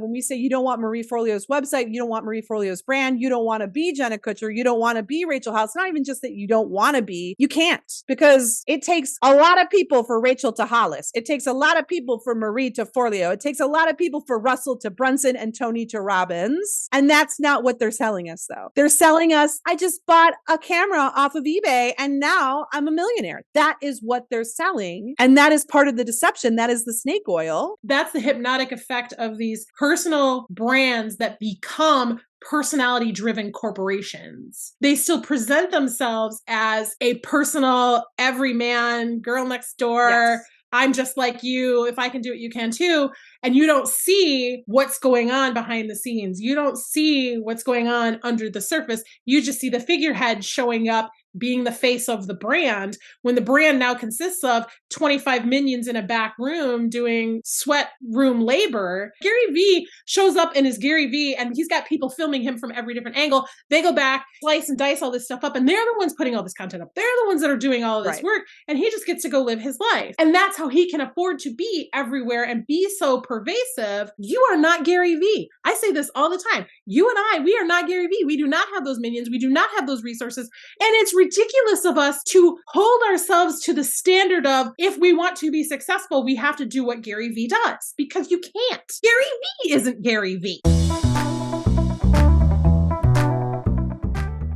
When we say you don't want Marie Forleo's website, you don't want Marie Forleo's brand, you don't want to be Jenna Kutcher, you don't want to be Rachel House, not even just that you don't want to be, you can't, because it takes a lot of people for Rachel to Hollis. It takes a lot of people for Marie to Forleo. It takes a lot of people for Russell to Brunson and Tony to Robbins. And that's not what they're selling us, though. They're selling us, I just bought a camera off of eBay and now I'm a millionaire. That is what they're selling. And that is part of the deception. That is the snake oil. That's the hypnotic effect of these personal brands that become personality-driven corporations. They still present themselves as a personal, everyman, girl next door. Yes. I'm just like you. If I can do it, you can too. And you don't see what's going on behind the scenes. You don't see what's going on under the surface. You just see the figurehead showing up, being the face of the brand, when the brand now consists of 25 minions in a back room doing sweat room labor. Gary Vee shows up in his Gary Vee and he's got people filming him from every different angle. They go back, slice and dice all this stuff up, and they're the ones putting all this content up. They're the ones that are doing all of this work, and he just gets to go live his life. And that's how he can afford to be everywhere and be so pervasive. You are not Gary Vee. I say this all the time. You and I, we are not Gary Vee. We do not have those minions. We do not have those resources. And it's ridiculous of us to hold ourselves to the standard of, if we want to be successful, we have to do what Gary Vee does, because you can't. Gary Vee isn't Gary Vee.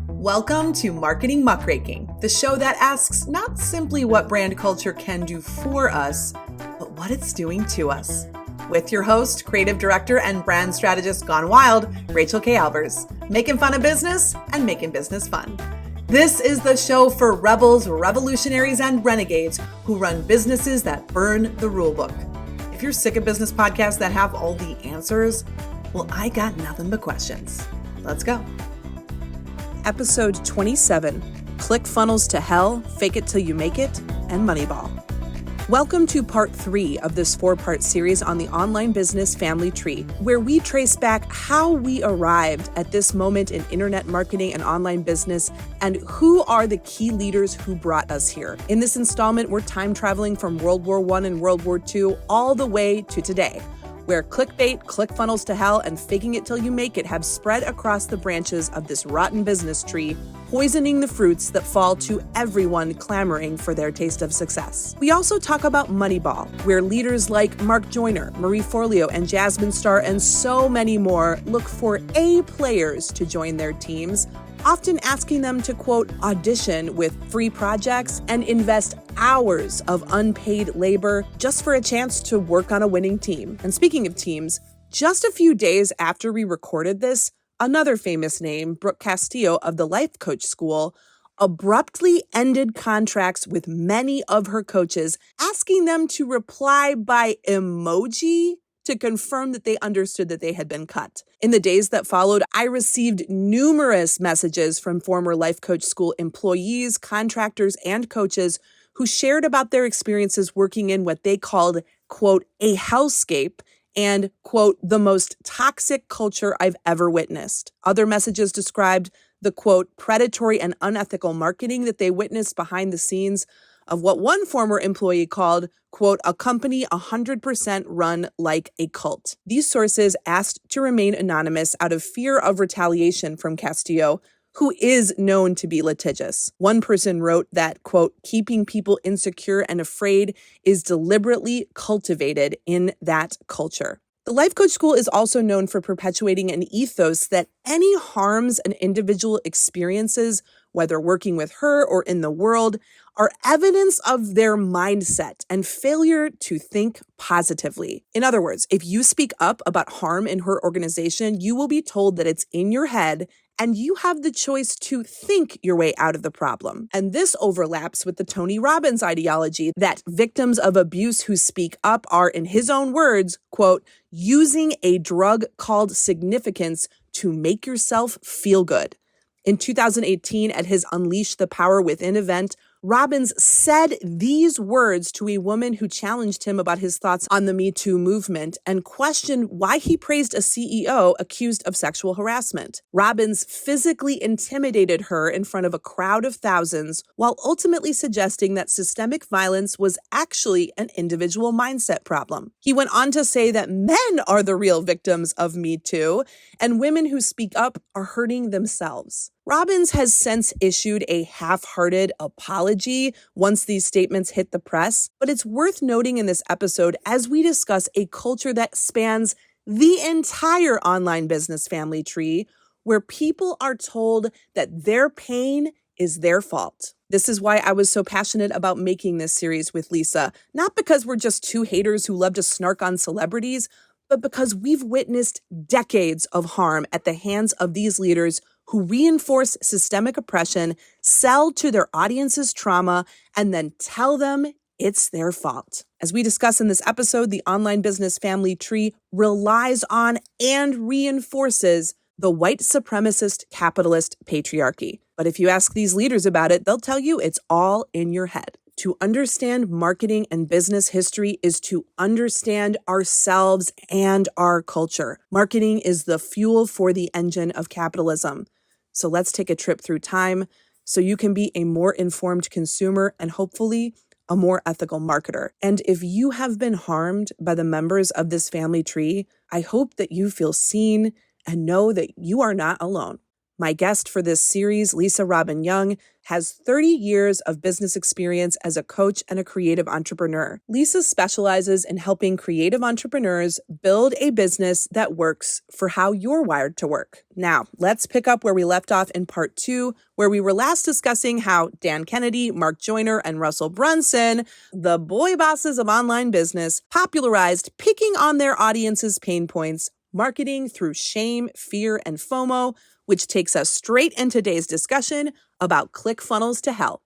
Welcome to Marketing Muckraking, the show that asks not simply what brand culture can do for us, but what it's doing to us. With your host, creative director, and brand strategist gone wild, Rachel K. Albers, making fun of business and making business fun. This is the show for rebels, revolutionaries, and renegades who run businesses that burn the rulebook. If you're sick of business podcasts that have all the answers, well, I got nothing but questions. Let's go. Episode 27, ClickFunnels to Hell, Fake It Till You Make It, and Moneyball. Welcome to part 3 of this 4-part series on the online business family tree, where we trace back how we arrived at this moment in internet marketing and online business, and who are the key leaders who brought us here. In this installment, we're time traveling from World War I and World War II all the way to today, where clickbait, ClickFunnels to Hell, and faking it till you make it have spread across the branches of this rotten business tree, poisoning the fruits that fall to everyone clamoring for their taste of success. We also talk about Moneyball, where leaders like Mark Joyner, Marie Forleo, and Jasmine Star, and so many more look for A players to join their teams, often asking them to, quote, audition with free projects and invest hours of unpaid labor just for a chance to work on a winning team. And speaking of teams, just a few days after we recorded this, another famous name, Brooke Castillo of the Life Coach School, abruptly ended contracts with many of her coaches, asking them to reply by emoji to confirm that they understood that they had been cut. In the days that followed, I received numerous messages from former Life Coach School employees, contractors, and coaches who shared about their experiences working in what they called, quote, a hellscape, and, quote, the most toxic culture I've ever witnessed. Other messages described the, quote, predatory and unethical marketing that they witnessed behind the scenes of what one former employee called, quote, a company 100% run like a cult. These sources asked to remain anonymous out of fear of retaliation from Castillo, who is known to be litigious. One person wrote that, quote, keeping people insecure and afraid is deliberately cultivated in that culture. The Life Coach School is also known for perpetuating an ethos that any harms an individual experiences, whether working with her or in the world, are evidence of their mindset and failure to think positively. In other words, if you speak up about harm in her organization, you will be told that it's in your head and you have the choice to think your way out of the problem. And this overlaps with the Tony Robbins ideology that victims of abuse who speak up are, in his own words, quote, using a drug called significance to make yourself feel good. In 2018, at his Unleash the Power Within event, Robbins said these words to a woman who challenged him about his thoughts on the Me Too movement and questioned why he praised a CEO accused of sexual harassment. Robbins physically intimidated her in front of a crowd of thousands while ultimately suggesting that systemic violence was actually an individual mindset problem. He went on to say that men are the real victims of Me Too and women who speak up are hurting themselves. Robbins has since issued a half-hearted apology once these statements hit the press, but it's worth noting in this episode as we discuss a culture that spans the entire online business family tree, where people are told that their pain is their fault. This is why I was so passionate about making this series with Lisa, not because we're just two haters who love to snark on celebrities, but because we've witnessed decades of harm at the hands of these leaders who reinforce systemic oppression, sell to their audience's trauma, and then tell them it's their fault. As we discuss in this episode, the online business family tree relies on and reinforces the white supremacist capitalist patriarchy. But if you ask these leaders about it, they'll tell you it's all in your head. To understand marketing and business history is to understand ourselves and our culture. Marketing is the fuel for the engine of capitalism. So let's take a trip through time so you can be a more informed consumer and hopefully a more ethical marketer. And if you have been harmed by the members of this family tree, I hope that you feel seen and know that you are not alone. My guest for this series, Lisa Robin Young, has 30 years of business experience as a coach and a creative entrepreneur. Lisa specializes in helping creative entrepreneurs build a business that works for how you're wired to work. Now, let's pick up where we left off in part 2, where we were last discussing how Dan Kennedy, Mark Joyner, and Russell Brunson, the boy bosses of online business, popularized picking on their audience's pain points, marketing through shame, fear, and FOMO, which takes us straight into today's discussion about ClickFunnels to hell.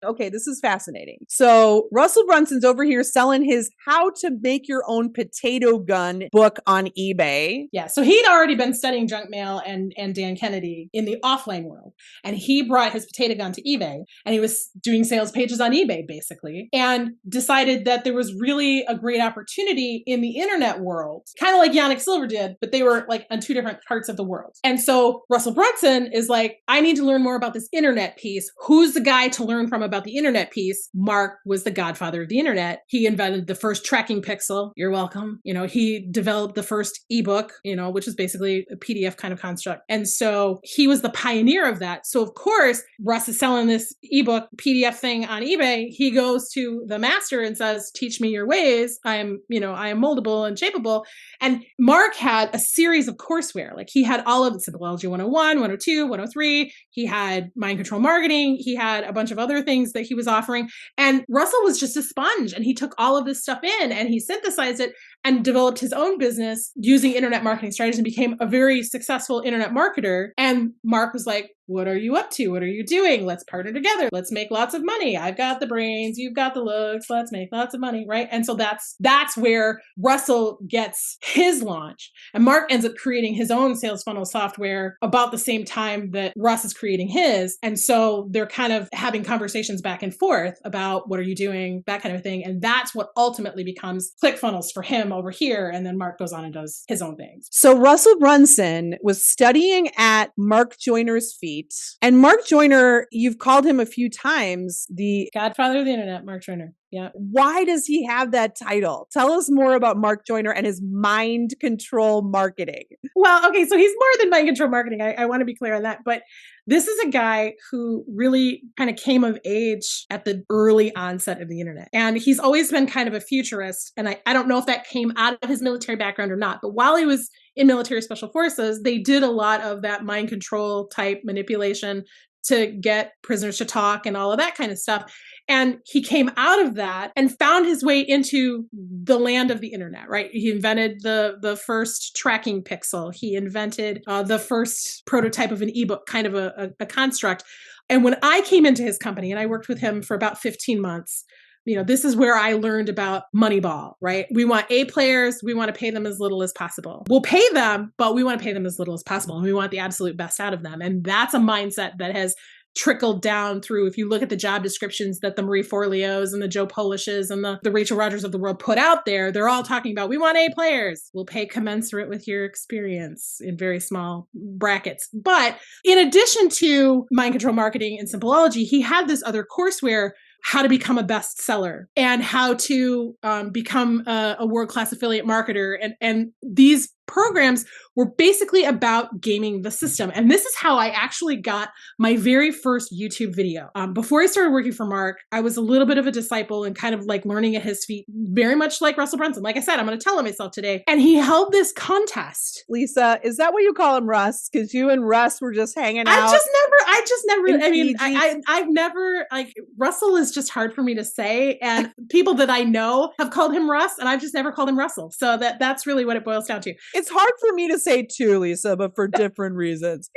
Okay, this is fascinating. So Russell Brunson's over here selling his How to Make Your Own Potato Gun book on eBay. Yeah, so he'd already been studying junk mail and Dan Kennedy in the offline world. And he brought his potato gun to eBay and he was doing sales pages on eBay, basically, and decided that there was really a great opportunity in the internet world, kind of like Yannick Silver did, but they were like on two different parts of the world. And so Russell Brunson is like, I need to learn more about this internet piece. Who's the guy to learn from about the internet piece? Mark was the godfather of the internet. He invented the first tracking pixel. You're welcome. He developed the first ebook, which is basically a PDF kind of construct. And so he was the pioneer of that. So of course, Russ is selling this ebook PDF thing on eBay. He goes to the master and says, teach me your ways. I am moldable and shapeable. And Mark had a series of courseware. Like he had all of the Symbology 101, 102, 103. He had mind control marketing. He had a bunch of other things that he was offering. And Russell was just a sponge and he took all of this stuff in and he synthesized it and developed his own business using internet marketing strategies and became a very successful internet marketer. And Mark was like, what are you up to? What are you doing? Let's partner together. Let's make lots of money. I've got the brains. You've got the looks. Let's make lots of money, right? And so that's where Russell gets his launch. And Mark ends up creating his own sales funnel software about the same time that Russ is creating his. And so they're kind of having conversations back and forth about what are you doing, that kind of thing. And that's what ultimately becomes ClickFunnels for him over here. And then Mark goes on and does his own things. So Russell Brunson was studying at Mark Joyner's feet. And Mark Joyner, you've called him a few times the godfather of the internet, Mark Joyner. Yeah. Why does he have that title? Tell us more about Mark Joyner and his mind control marketing. Well, okay, so he's more than mind control marketing. I want to be clear on that. But this is a guy who really kind of came of age at the early onset of the internet. And he's always been kind of a futurist. And I don't know if that came out of his military background or not. But while he was in military special forces, they did a lot of that mind control type manipulation to get prisoners to talk and all of that kind of stuff. And he came out of that and found his way into the land of the internet, right? He invented the first tracking pixel. He invented the first prototype of an ebook, kind of a construct. And when I came into his company and I worked with him for about 15 months, this is where I learned about Moneyball, right? We want A players. We want to pay them as little as possible. We'll pay them, but we want to pay them as little as possible. And we want the absolute best out of them. And that's a mindset that has trickled down through, if you look at the job descriptions that the Marie Forleos and the Joe Polishes and the Rachel Rogers of the world put out there, they're all talking about, we want A players. We'll pay commensurate with your experience in very small brackets. But in addition to mind control marketing and Simpleology, he had this other courseware, how to become a bestseller and how to become a world-class affiliate marketer. And these programs were basically about gaming the system. And this is how I actually got my very first YouTube video. Before I started working for Mark, I was a little bit of a disciple and kind of like learning at his feet, very much like Russell Brunson. Like I said, I'm going to tell him myself today. And he held this contest. Lisa, is that what you call him, Russ? Because you and Russ were just hanging out. I've never, like, Russell is just hard for me to say. And people that I know have called him Russ, and I've just never called him Russell. So that's really what it boils down to. It's hard for me to say too, Lisa, but for different reasons.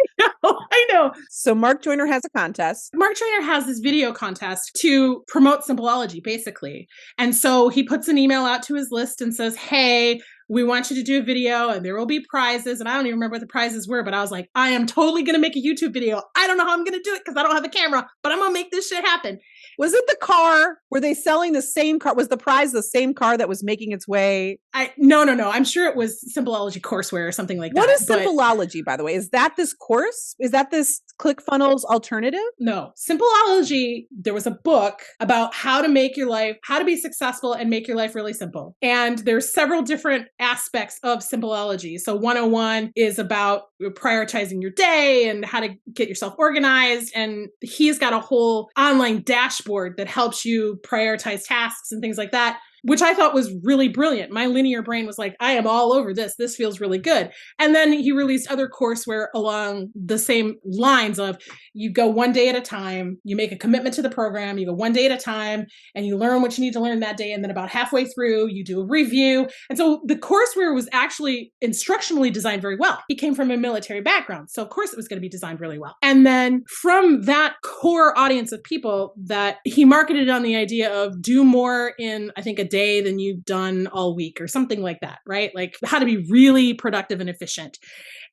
I know. So Mark Joyner has a contest. Mark Joyner has this video contest to promote Simpleology, basically. And so he puts an email out to his list and says, hey, we want you to do a video and there will be prizes. And I don't even remember what the prizes were, but I was like, I am totally going to make a YouTube video. I don't know how I'm going to do it because I don't have a camera, but I'm going to make this shit happen. Was it the car? Were they selling the same car? Was the prize the same car that was making its way? No. I'm sure it was Simpleology courseware or something like that. What is Simpleology, by the way? Is that this course? Is that this ClickFunnels alternative? No. Simpleology, there was a book about how to make your life, how to be successful and make your life really simple. And there's several different aspects of Simpleology. So 101 is about prioritizing your day and how to get yourself organized. And he's got a whole online dashboard that helps you prioritize tasks and things like that, which I thought was really brilliant. My linear brain was like, I am all over this. This feels really good. And then he released other courseware along the same lines of, you go one day at a time, you make a commitment to the program, you go one day at a time, and you learn what you need to learn that day. And then about halfway through, you do a review. And so the courseware was actually instructionally designed very well. He came from a military background, so of course it was going to be designed really well. And then from that core audience of people, that he marketed on the idea of do more in, I think, a day than you've done all week or something like that, right? Like how to be really productive and efficient.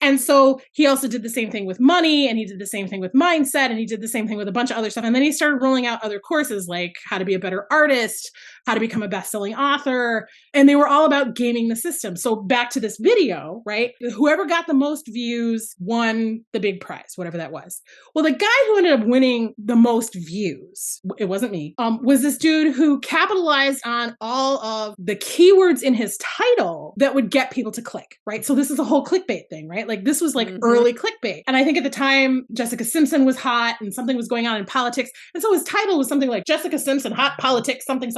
And so he also did the same thing with money, and he did the same thing with mindset, and he did the same thing with a bunch of other stuff. And then he started rolling out other courses like how to be a better artist, how to become a best-selling author. And they were all about gaming the system. So back to this video, right? Whoever got the most views won the big prize, whatever that was. Well, the guy who ended up winning the most views, it wasn't me, was this dude who capitalized on all of the keywords in his title that would get people to click, right? So this is a whole clickbait thing, right? Like this was like early clickbait. And I think at the time, Jessica Simpson was hot and something was going on in politics. And so his title was something like Jessica Simpson, hot politics, something.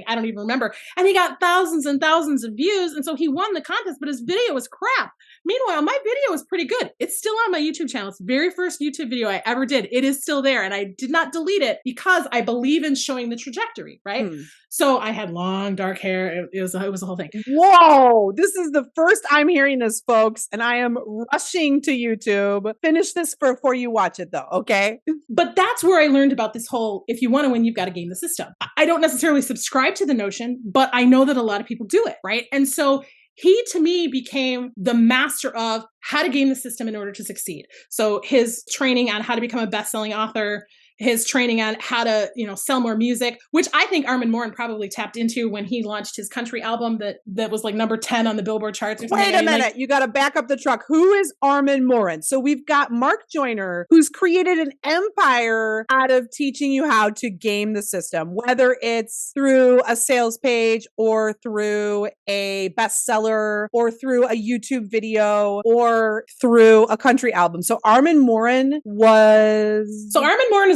I don't even remember. And he got thousands and thousands of views. And so he won the contest, but his video was crap. Meanwhile, my video was pretty good. It's still on my YouTube channel. It's the very first YouTube video I ever did. It is still there. And I did not delete it because I believe in showing the trajectory, right? So I had long, dark hair. It was a whole thing. Whoa. This is the first I'm hearing this, folks. And I am rushing to YouTube. Finish this before you watch it though, okay? But that's where I learned about this whole, if you want to win, you've got to game the system. I don't necessarily subscribe to the notion, but I know that a lot of people do it, right? And so he, to me, became the master of how to game the system in order to succeed. So his training on how to become a best-selling author, his training on how to, sell more music, which I think Armin Morin probably tapped into when he launched his country album that was like number 10 on the Billboard charts. Wait a minute. You got to back up the truck. Who is Armin Morin? So we've got Mark Joyner, who's created an empire out of teaching you how to game the system, whether it's through a sales page or through a bestseller or through a YouTube video or through a country album. So Armin Morin is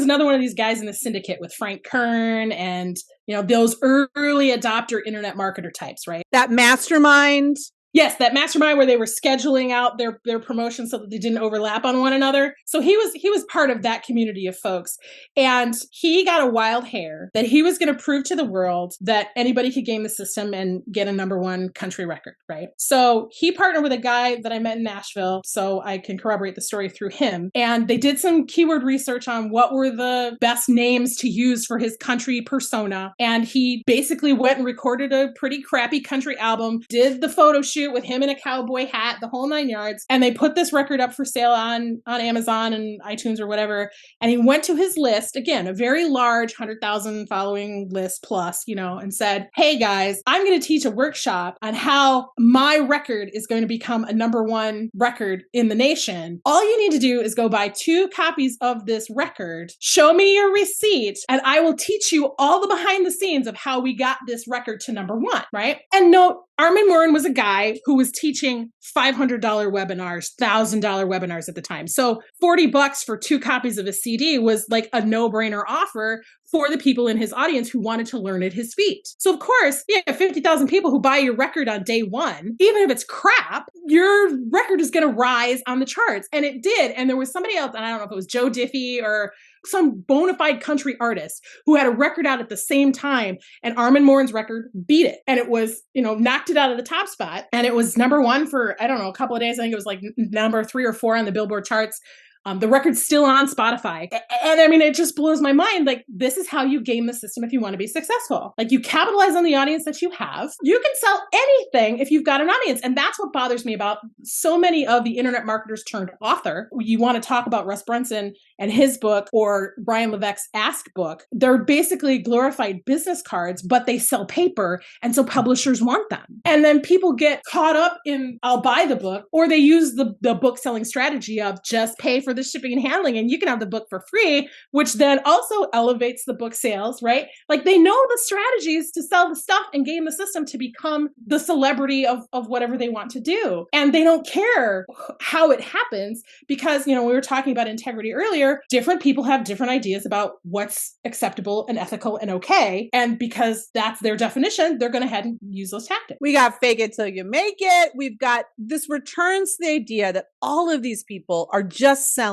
another one of these guys in the syndicate with Frank Kern and, those early adopter internet marketer types, right? That mastermind. Yes, that mastermind where they were scheduling out their promotions so that they didn't overlap on one another. So he was part of that community of folks. And he got a wild hair that he was going to prove to the world that anybody could game the system and get a #1 country record, right? So he partnered with a guy that I met in Nashville, so I can corroborate the story through him. And they did some keyword research on what were the best names to use for his country persona. And he basically went and recorded a pretty crappy country album, did the photo shoot, shoot with him in a cowboy hat, the whole 9 yards. And they put this record up for sale on Amazon and iTunes or whatever. And he went to his list, again, a very large 100,000 following list plus, and said, hey guys, I'm going to teach a workshop on how my record is going to become a #1 record in the nation. All you need to do is go buy 2 copies of this record, show me your receipt, and I will teach you all the behind the scenes of how we got this record to #1, right? And note, Armin Morin was a guy who was teaching $500 webinars, $1,000 webinars at the time. So $40 for 2 copies of a CD was like a no-brainer offer for the people in his audience who wanted to learn at his feet. So of course, 50,000 people who buy your record on day 1, even if it's crap, your record is going to rise on the charts. And it did. And there was somebody else, and I don't know if it was Joe Diffie or some bona fide country artist who had a record out at the same time, and Armin Morin's record beat it. And it was, knocked it out of the top spot. And it was #1 for, I don't know, a couple of days. I think it was like number 3 or 4 on the Billboard charts. The record's still on Spotify. And I mean, it just blows my mind. Like, this is how you game the system if you want to be successful. Like, you capitalize on the audience that you have. You can sell anything if you've got an audience. And that's what bothers me about so many of the internet marketers turned author. You want to talk about Russ Brunson and his book or Brian Levesque's Ask book. They're basically glorified business cards, but they sell paper. And so publishers want them. And then people get caught up in, I'll buy the book, or they use the book selling strategy of just pay for the shipping and handling and you can have the book for free, which then also elevates the book sales, right? Like, they know the strategies to sell the stuff and game the system to become the celebrity of whatever they want to do. And they don't care how it happens because, we were talking about integrity earlier. Different people have different ideas about what's acceptable and ethical and okay. And because that's their definition, they're going to head and use those tactics. We got fake it till you make it. We've got, this returns to the idea that all of these people are just selling.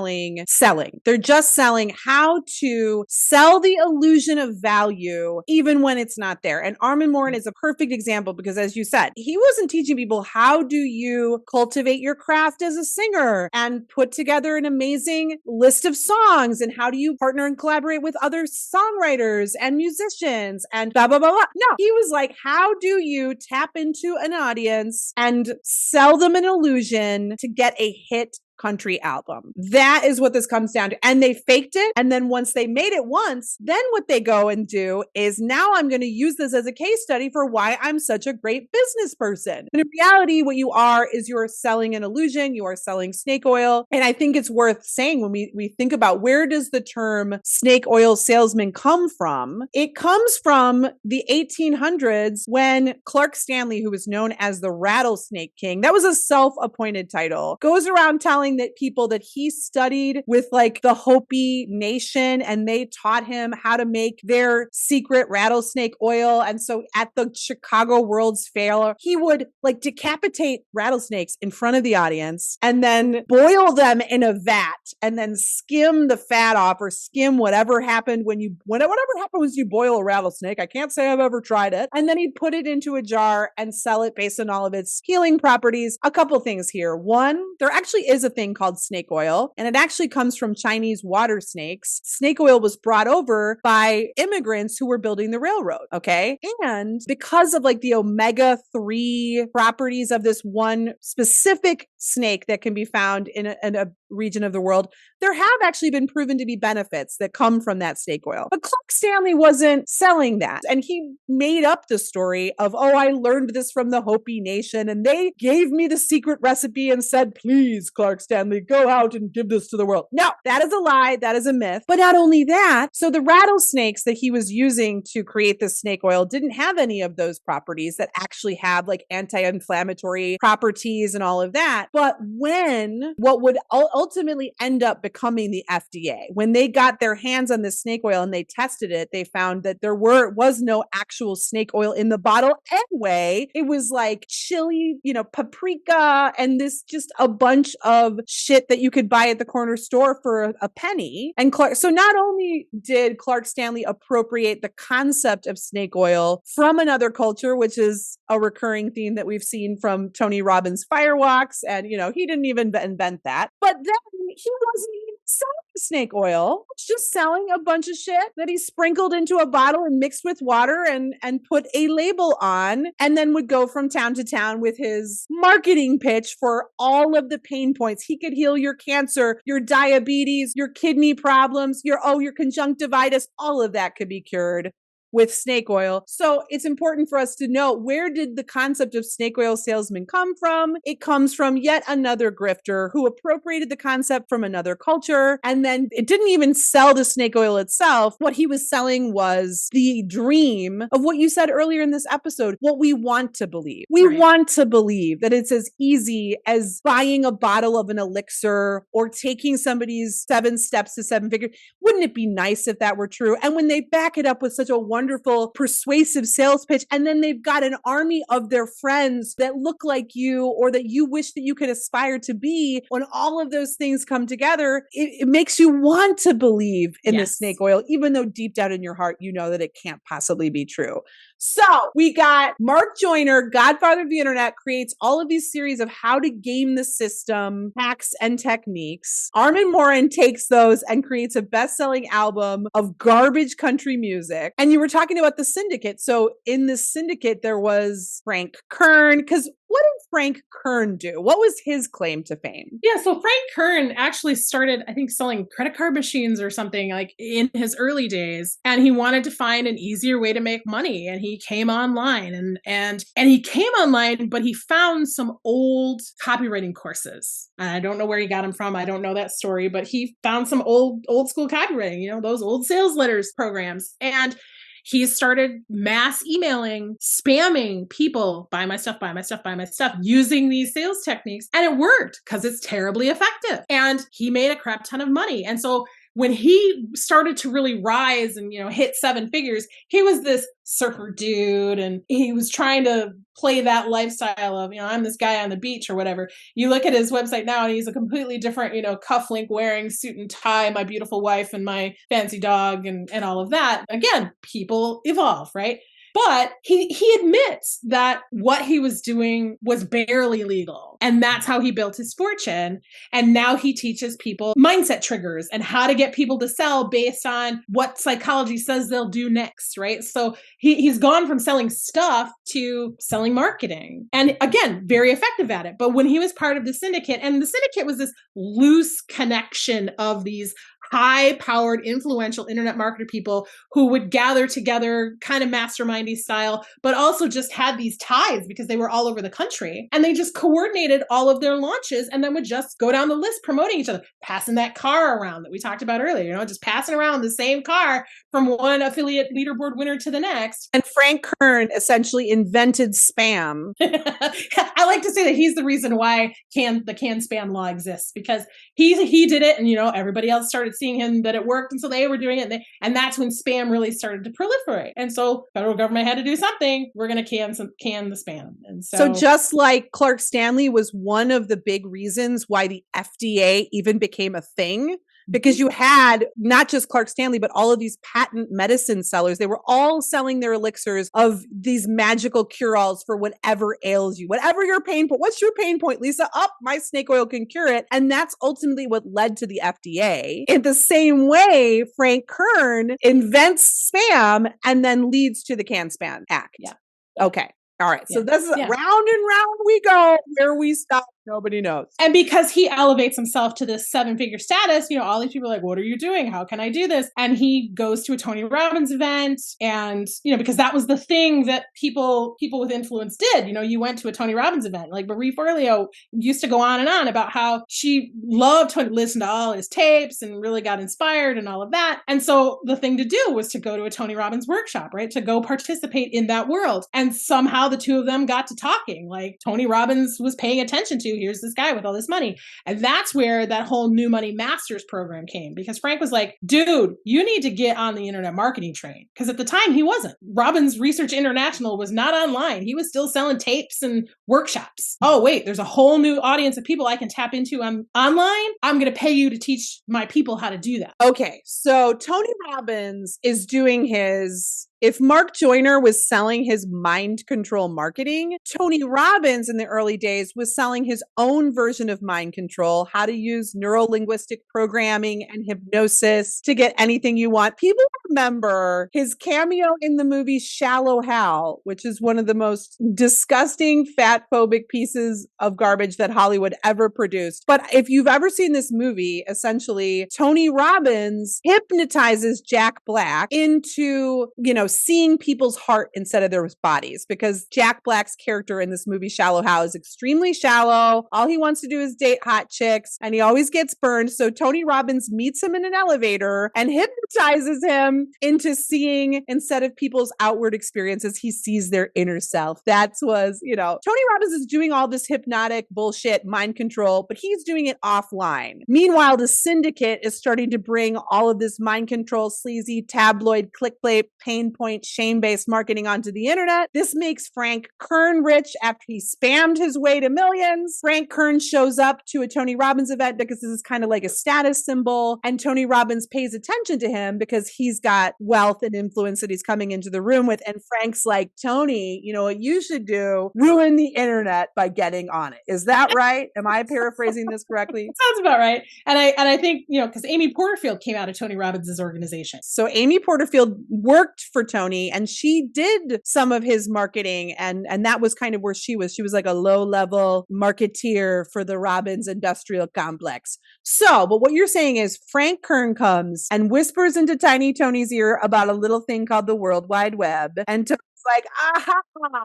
They're just selling how to sell the illusion of value, even when it's not there. And Armin Morin is a perfect example because, as you said, he wasn't teaching people how do you cultivate your craft as a singer and put together an amazing list of songs and how do you partner and collaborate with other songwriters and musicians and blah, blah, blah, blah. No, he was like, how do you tap into an audience and sell them an illusion to get a hit country album? That is what this comes down to. And they faked it. And then once they made it once, then what they go and do is, now I'm going to use this as a case study for why I'm such a great business person. And in reality, what you are is you're selling an illusion. You are selling snake oil. And I think it's worth saying when we think about, where does the term snake oil salesman come from? It comes from the 1800s when Clark Stanley, who was known as the Rattlesnake King, that was a self-appointed title, goes around telling that people that he studied with like the Hopi nation and they taught him how to make their secret rattlesnake oil. And so at the Chicago World's Fair, he would like decapitate rattlesnakes in front of the audience and then boil them in a vat and then skim the fat off, or skim whatever happened when you boil a rattlesnake. I can't say I've ever tried it. And then he'd put it into a jar and sell it based on all of its healing properties. A couple things here. One, there actually is a thing called snake oil, and it actually comes from Chinese water snakes. Snake oil was brought over by immigrants who were building the railroad. Okay. And because of like the omega-3 properties of this one specific snake that can be found in a region of the world, there have actually been proven to be benefits that come from that snake oil. But Clark Stanley wasn't selling that. And he made up the story of, oh, I learned this from the Hopi nation and they gave me the secret recipe and said, please, Clark Stanley, go out and give this to the world. No, that is a lie. That is a myth. But not only that, so the rattlesnakes that he was using to create this snake oil didn't have any of those properties that actually have like anti-inflammatory properties and all of that. But when what would ultimately end up becoming the FDA, when they got their hands on this snake oil and they tested it, they found that there was no actual snake oil in the bottle anyway. It was like chili, paprika, and this just a bunch of shit that you could buy at the corner store for a penny. And so not only did Clark Stanley appropriate the concept of snake oil from another culture, which is a recurring theme that we've seen from Tony Robbins' Firewalks, and he didn't even invent that, but then he wasn't even selling snake oil. It's just selling a bunch of shit that he sprinkled into a bottle and mixed with water and put a label on, and then would go from town to town with his marketing pitch for all of the pain points. He could heal your cancer, your diabetes, your kidney problems, your conjunctivitis. All of that could be cured with snake oil. So it's important for us to know, where did the concept of snake oil salesman come from? It comes from yet another grifter who appropriated the concept from another culture. And then it didn't even sell the snake oil itself. What he was selling was the dream of what you said earlier in this episode, what we want to believe. We want to believe that it's as easy as buying a bottle of an elixir or taking somebody's 7 steps to 7 figures. Wouldn't it be nice if that were true? And when they back it up with such a wonderful, persuasive sales pitch, and then they've got an army of their friends that look like you or that you wish that you could aspire to be, when all of those things come together, it makes you want to believe in the snake oil, even though deep down in your heart, you know that it can't possibly be true. So we got Mark Joyner, godfather of the internet, creates all of these series of how to game the system, hacks and techniques. Armin Morin takes those and creates a best-selling album of garbage country music. And you were talking about the syndicate. So in the syndicate, there was Frank Kern, because what did Frank Kern do? What was his claim to fame? Yeah, so Frank Kern actually started, I think, selling credit card machines or something like in his early days. And he wanted to find an easier way to make money. And he came online and he came online, but he found some old copywriting courses. I don't know where he got them from. I don't know that story, but he found some old school copywriting, those old sales letters programs. And he started mass emailing, spamming people, buy my stuff, buy my stuff, buy my stuff, using these sales techniques. And it worked because it's terribly effective. And he made a crap ton of money. And so when he started to really rise and, hit 7 figures, he was this surfer dude and he was trying to play that lifestyle of, I'm this guy on the beach or whatever. You look at his website now and he's a completely different, cufflink wearing suit and tie, my beautiful wife and my fancy dog and all of that. Again, people evolve, right? But he admits that what he was doing was barely legal. And that's how he built his fortune. And now he teaches people mindset triggers and how to get people to sell based on what psychology says they'll do next, right? So he's gone from selling stuff to selling marketing. And again, very effective at it. But when he was part of the syndicate, and the syndicate was this loose connection of these high-powered, influential internet marketer people who would gather together kind of mastermindy style, but also just had these ties because they were all over the country. And they just coordinated all of their launches and then would just go down the list promoting each other, passing that car around that we talked about earlier, just passing around the same car from one affiliate leaderboard winner to the next. And Frank Kern essentially invented spam. I like to say that he's the reason why the can spam law exists, because he did it and, everybody else started seeing him that it worked. And so they were doing it. And that's when spam really started to proliferate. And so federal government had to do something. We're going to can the spam. And so just like Clark Stanley was one of the big reasons why the FDA even became a thing, because you had not just Clark Stanley, but all of these patent medicine sellers. They were all selling their elixirs of these magical cure-alls for whatever ails you, whatever your pain point. What's your pain point, Lisa? My snake oil can cure it. And that's ultimately what led to the FDA. In the same way, Frank Kern invents spam and then leads to the Can Spam Act. Yeah. Okay. All right. So this is round and round we go. Where we stop, nobody knows. And because he elevates himself to this 7-figure status, all these people are like, what are you doing? How can I do this? And he goes to a Tony Robbins event. And, because that was the thing that people with influence did. You went to a Tony Robbins event. Like Marie Forleo used to go on and on about how she loved Tony, listened to all his tapes and really got inspired and all of that. And so the thing to do was to go to a Tony Robbins workshop, right? To go participate in that world. And somehow the two of them got to talking. Like Tony Robbins was paying attention to, here's this guy with all this money. And that's where that whole New Money Masters program came, because Frank was like, dude, you need to get on the internet marketing train. Because at the time he wasn't. Robbins Research International was not online. He was still selling tapes and workshops. Oh, wait, there's a whole new audience of people I can tap into online. I'm going to pay you to teach my people how to do that. Okay. So Tony Robbins is doing his If Mark Joyner was selling his mind control marketing, Tony Robbins in the early days was selling his own version of mind control, how to use neuro-linguistic programming and hypnosis to get anything you want. People remember his cameo in the movie Shallow Hal, which is one of the most disgusting, fat-phobic pieces of garbage that Hollywood ever produced. But if you've ever seen this movie, essentially, Tony Robbins hypnotizes Jack Black into, seeing people's heart instead of their bodies, because Jack Black's character in this movie, Shallow Hal, is extremely shallow. All he wants to do is date hot chicks, and he always gets burned. So Tony Robbins meets him in an elevator and hypnotizes him into seeing, instead of people's outward experiences, he sees their inner self. Tony Robbins is doing all this hypnotic bullshit, mind control, but he's doing it offline. Meanwhile, the syndicate is starting to bring all of this mind control, sleazy, tabloid, clickbait, pain point, shame-based marketing onto the internet. This makes Frank Kern rich after he spammed his way to millions. Frank Kern shows up to a Tony Robbins event because this is kind of like a status symbol, and Tony Robbins pays attention to him because he's got wealth and influence that he's coming into the room with. And Frank's like, Tony, you know what you should do? Ruin the internet by getting on it. Is that right? Am I paraphrasing this correctly? Sounds about right. And I think, because Amy Porterfield came out of Tony Robbins' organization. So Amy Porterfield worked for Tony, and she did some of his marketing, and that was kind of where she was. She was like a low-level marketeer for the Robbins industrial complex. So, but what you're saying is Frank Kern comes and whispers into Tiny Tony's ear about a little thing called the World Wide Web, and Tony's like, aha,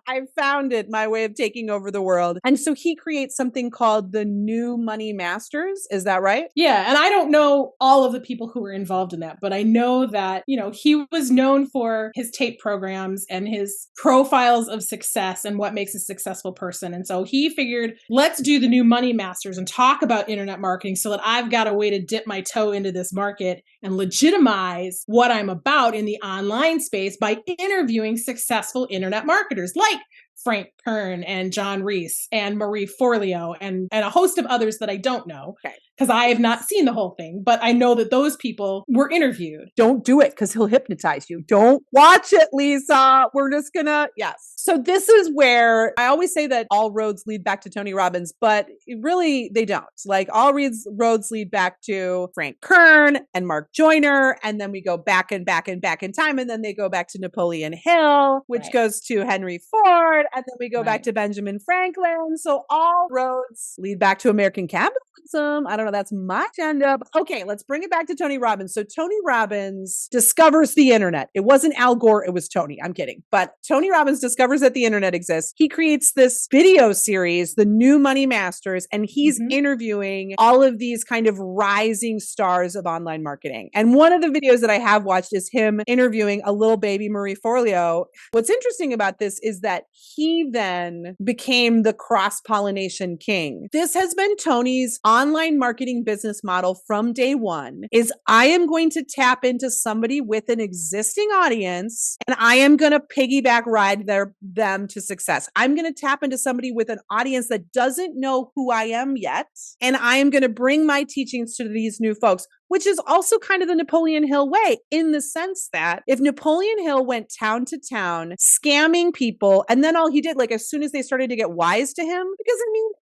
I found it, my way of taking over the world. And so he creates something called the New Money Masters. Is that right? Yeah. And I don't know all of the people who were involved in that, but I know that, he was known for his tape programs and his profiles of success and what makes a successful person. And so he figured, let's do the New Money Masters and talk about internet marketing so that I've got a way to dip my toe into this market and legitimize what I'm about in the online space by interviewing successful internet marketers like Frank Kern and John Reese and Marie Forleo and a host of others that I don't know. Okay. Because I have not seen the whole thing, but I know that those people were interviewed. Don't do it because he'll hypnotize you. Don't watch it, Lisa. We're just gonna, yes. So this is where I always say that all roads lead back to Tony Robbins, but really they don't. Like all roads lead back to Frank Kern and Mark Joyner, and then we go back and back and back in time, and then they go back to Napoleon Hill, which goes to Henry Ford, and then we go back to Benjamin Franklin. So all roads lead back to American capitalism. I don't know. That's my agenda. Okay, let's bring it back to Tony Robbins. So Tony Robbins discovers the internet. It wasn't Al Gore. It was Tony. I'm kidding. But Tony Robbins discovers that the internet exists. He creates this video series, The New Money Masters, and he's interviewing all of these kind of rising stars of online marketing. And one of the videos that I have watched is him interviewing a little baby Marie Forleo. What's interesting about this is that he then became the cross-pollination king. This has been Tony's online marketing business model from day one, is I am going to tap into somebody with an existing audience and I am going to piggyback ride them to success. I'm going to tap into somebody with an audience that doesn't know who I am yet, and I am going to bring my teachings to these new folks, which is also kind of the Napoleon Hill way, in the sense that if Napoleon Hill went town to town scamming people, and then all he did, like as soon as they started to get wise to him, because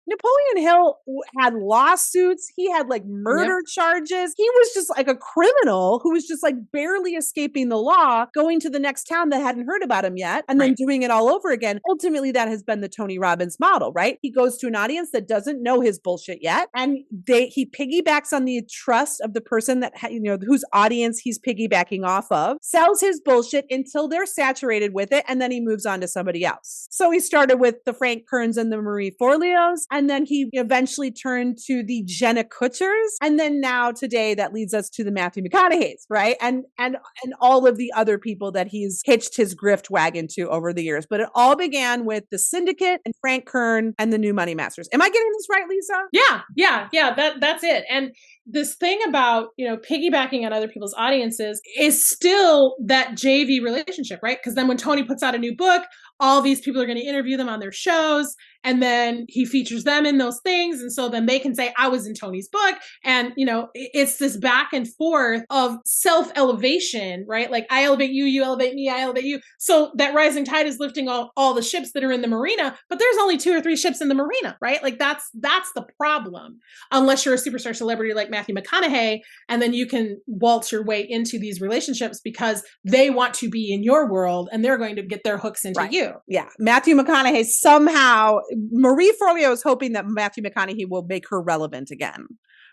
Napoleon Hill had lawsuits, he had like murder charges, he was just like a criminal who was just like barely escaping the law, going to the next town that hadn't heard about him yet, and then doing it all over again. Ultimately, that has been the Tony Robbins model, right? He goes to an audience that doesn't know his bullshit yet, and he piggybacks on the trust of the person that, whose audience he's piggybacking off of, sells his bullshit until they're saturated with it, and then he moves on to somebody else. So he started with the Frank Kerns and the Marie Forleos, and then he eventually turned to the Jenna Kutchers, and then now today that leads us to the Matthew McConaughey's, right? And all of the other people that he's hitched his grift wagon to over the years. But it all began with the Syndicate and Frank Kern and the New Money Masters. Am I getting this right, Lisa? Yeah. That's it. And this thing about, piggybacking on other people's audiences is still that JV relationship, right? Because then when Tony puts out a new book, all these people are going to interview them on their shows. And then he features them in those things. And so then they can say, I was in Tony's book. And, it's this back and forth of self-elevation, right? Like I elevate you, you elevate me, I elevate you. So that rising tide is lifting all the ships that are in the marina, but there's only 2 or 3 ships in the marina, right? Like that's the problem, unless you're a superstar celebrity like Matthew McConaughey, and then you can waltz your way into these relationships because they want to be in your world and they're going to get their hooks into you. Yeah. Matthew McConaughey somehow, Marie Forleo is hoping that Matthew McConaughey will make her relevant again.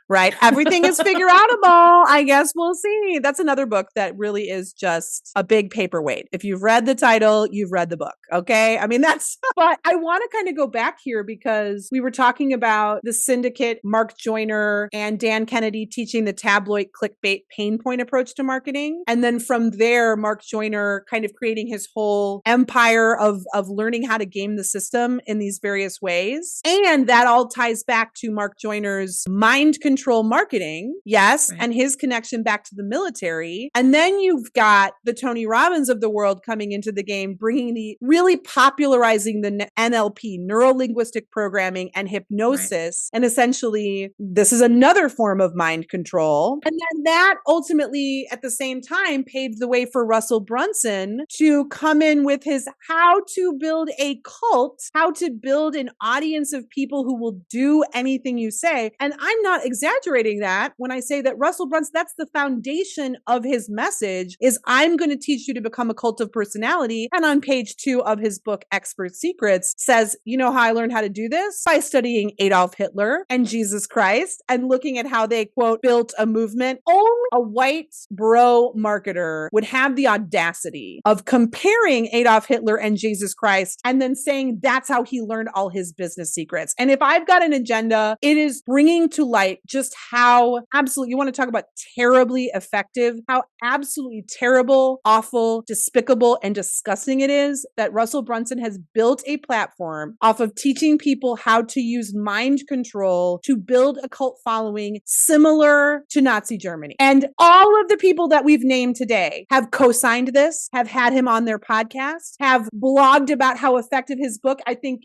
Right? Everything is figure outable. I guess we'll see. That's another book that really is just a big paperweight. If you've read the title, you've read the book. Okay. I mean, but I want to kind of go back here because we were talking about the syndicate, Mark Joyner and Dan Kennedy teaching the tabloid clickbait pain point approach to marketing. And then from there, Mark Joyner kind of creating his whole empire of learning how to game the system in these various ways. And that all ties back to Mark Joyner's mind control marketing, yes, right, and his connection back to the military. And then you've got the Tony Robbins of the world coming into the game, really popularizing the NLP, neuro-linguistic programming and hypnosis. Right. And essentially, this is another form of mind control. And then that ultimately, at the same time, paved the way for Russell Brunson to come in with his how to build a cult, how to build an audience of people who will do anything you say. And I'm not exaggerating that when I say that Russell Brunson, that's the foundation of his message is I'm going to teach you to become a cult of personality. And on page 2 of his book, Expert Secrets, says, you know how I learned how to do this? By studying Adolf Hitler and Jesus Christ and looking at how they, quote, built a movement. Only a white bro marketer would have the audacity of comparing Adolf Hitler and Jesus Christ and then saying that's how he learned all his business secrets. And if I've got an agenda, it is bringing to light just how absolutely, you want to talk about terribly effective, how absolutely terrible, awful, despicable, and disgusting it is that Russell Brunson has built a platform off of teaching people how to use mind control to build a cult following similar to Nazi Germany. And all of the people that we've named today have co-signed this, have had him on their podcast, have blogged about how effective his book. I think,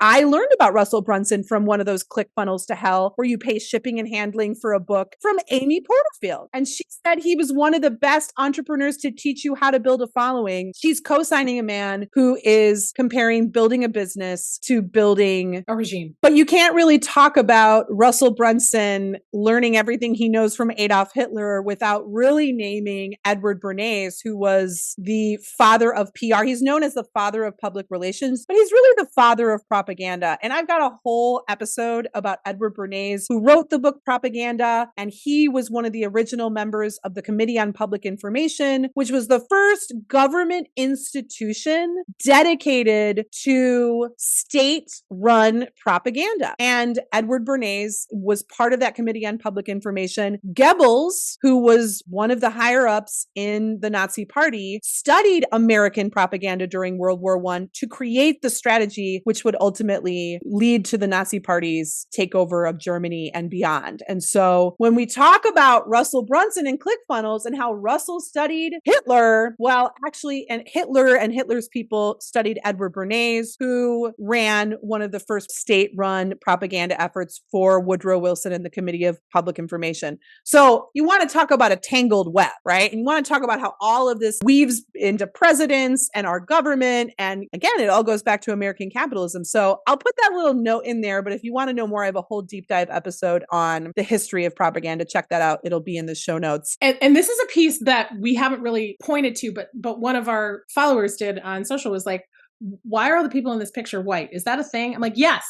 I learned about Russell Brunson from one of those ClickFunnels to Hell where you pay shipping and handling for a book from Amy Porterfield. And she said he was one of the best entrepreneurs to teach you how to build a following. She's co-signing a man who is comparing building a business to building a regime. But you can't really talk about Russell Brunson learning everything he knows from Adolf Hitler without really naming Edward Bernays, who was the father of PR. He's known as the father of public relations, but he's really the father of propaganda. And I've got a whole episode about Edward Bernays, who wrote the book Propaganda, and he was one of the original members of the Committee on Public Information, which was the first government institution dedicated to state-run propaganda. And Edward Bernays was part of that Committee on Public Information. Goebbels, who was one of the higher-ups in the Nazi Party, studied American propaganda during World War I to create the strategy which would ultimately lead to the Nazi Party's takeover of Germany and beyond. And so when we talk about Russell Brunson and ClickFunnels and how Russell studied Hitler, well, actually, and Hitler's people studied Edward Bernays, who ran one of the first state-run propaganda efforts for Woodrow Wilson and the Committee of Public Information. So you want to talk about a tangled web, right? And you want to talk about how all of this weaves into presidents and our government. And again, it all goes back to American capitalism. So I'll put that little note in there. But if you want to know more, I have a whole deep dive episode on the history of propaganda. Check that out. It'll be in the show notes. And this is a piece that we haven't really pointed to, but one of our followers did on social was like, why are all the people in this picture white? Is that a thing? I'm like, yes,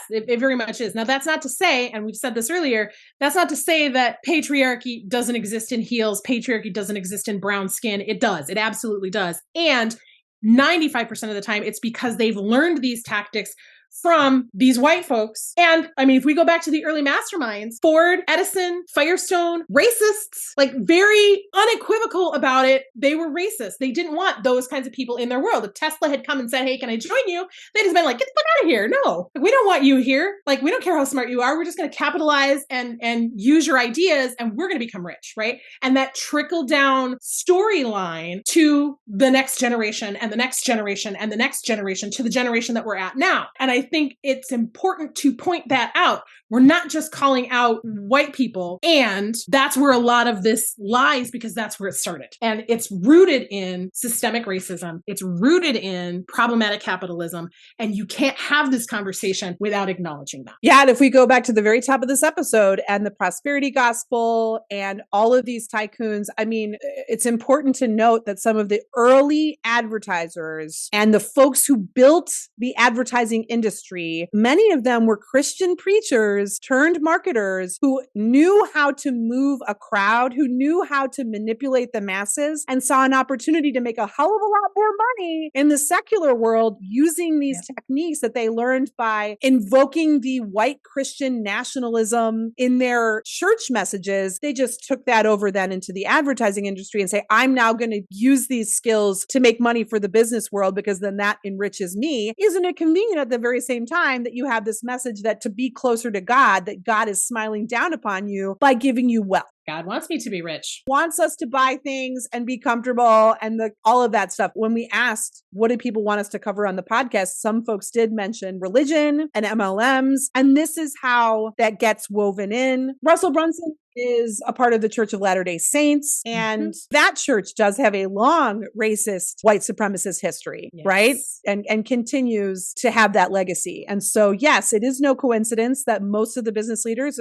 it very much is. Now, that's not to say, and we've said this earlier, that's not to say that patriarchy doesn't exist in heels. Patriarchy doesn't exist in brown skin. It does. It absolutely does. And 95% of the time, it's because they've learned these tactics from these white folks. And I mean, if we go back to the early masterminds, Ford, Edison, Firestone, racists, like very unequivocal about it. They were racist. They didn't want those kinds of people in their world. If Tesla had come and said, hey, can I join you? They'd have been like, get the fuck out of here. No, we don't want you here. Like, we don't care how smart you are. We're just going to capitalize and use your ideas and we're going to become rich, right? And that trickle down storyline to the next generation and the next generation and the next generation to the generation that we're at now. And I think it's important to point that out. We're not just calling out white people. And that's where a lot of this lies, because that's where it started. And it's rooted in systemic racism. It's rooted in problematic capitalism. And you can't have this conversation without acknowledging that. Yeah. And if we go back to the very top of this episode and the prosperity gospel and all of these tycoons, I mean, it's important to note that some of the early advertisers and the folks who built the advertising industry, many of them were Christian preachers turned marketers who knew how to move a crowd, who knew how to manipulate the masses, and saw an opportunity to make a hell of a lot more money in the secular world using these techniques that they learned by invoking the white Christian nationalism in their church messages. They just took that over then into the advertising industry and say, I'm now going to use these skills to make money for the business world because then that enriches me. Isn't it convenient at the very same time that you have this message that to be closer to God, that God is smiling down upon you by giving you wealth? God wants me to be rich. Wants us to buy things and be comfortable and all of that stuff. When we asked, what do people want us to cover on the podcast? Some folks did mention religion and MLMs. And this is how that gets woven in. Russell Brunson is a part of the Church of Latter-day Saints. And that church does have a long racist white supremacist history, right? And continues to have that legacy. And so, yes, it is no coincidence that most of the business leaders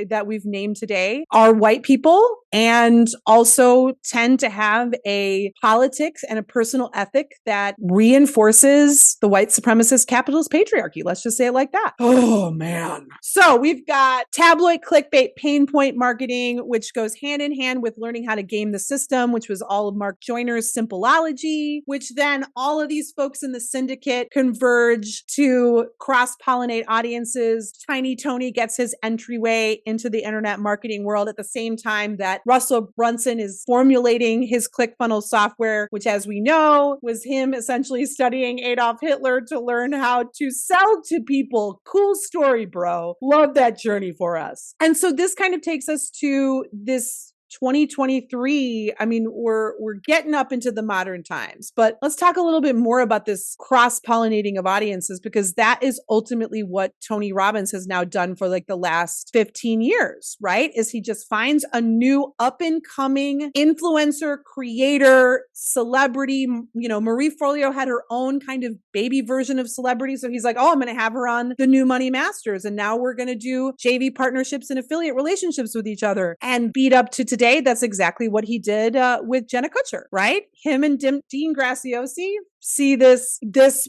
that we've named today are white people and also tend to have a politics and a personal ethic that reinforces the white supremacist capitalist patriarchy. Let's just say it like that. Oh, man. So we've got tabloid clickbait pain point marketing, which goes hand in hand with learning how to game the system, which was all of Mark Joyner's Simpleology, which then all of these folks in the syndicate converge to cross-pollinate audiences. Tiny Tony gets his entryway into the internet marketing world at the same time that Russell Brunson is formulating his ClickFunnels software, which, as we know, was him essentially studying Adolf Hitler to learn how to sell to people. Cool story, bro. Love that journey for us. And so this kind of takes us to this 2023. I mean, we're getting up into the modern times, but let's talk a little bit more about this cross-pollinating of audiences, because that is ultimately what Tony Robbins has now done for like the last 15 years, right? Is he just finds a new up and coming influencer, creator, celebrity. You know, Marie Forleo had her own kind of baby version of celebrity. So he's like, oh, I'm going to have her on the New Money Masters. And now we're going to do JV partnerships and affiliate relationships with each other and beat up to today. That's exactly what he did with Jenna Kutcher, right? Him and Dean Graziosi see this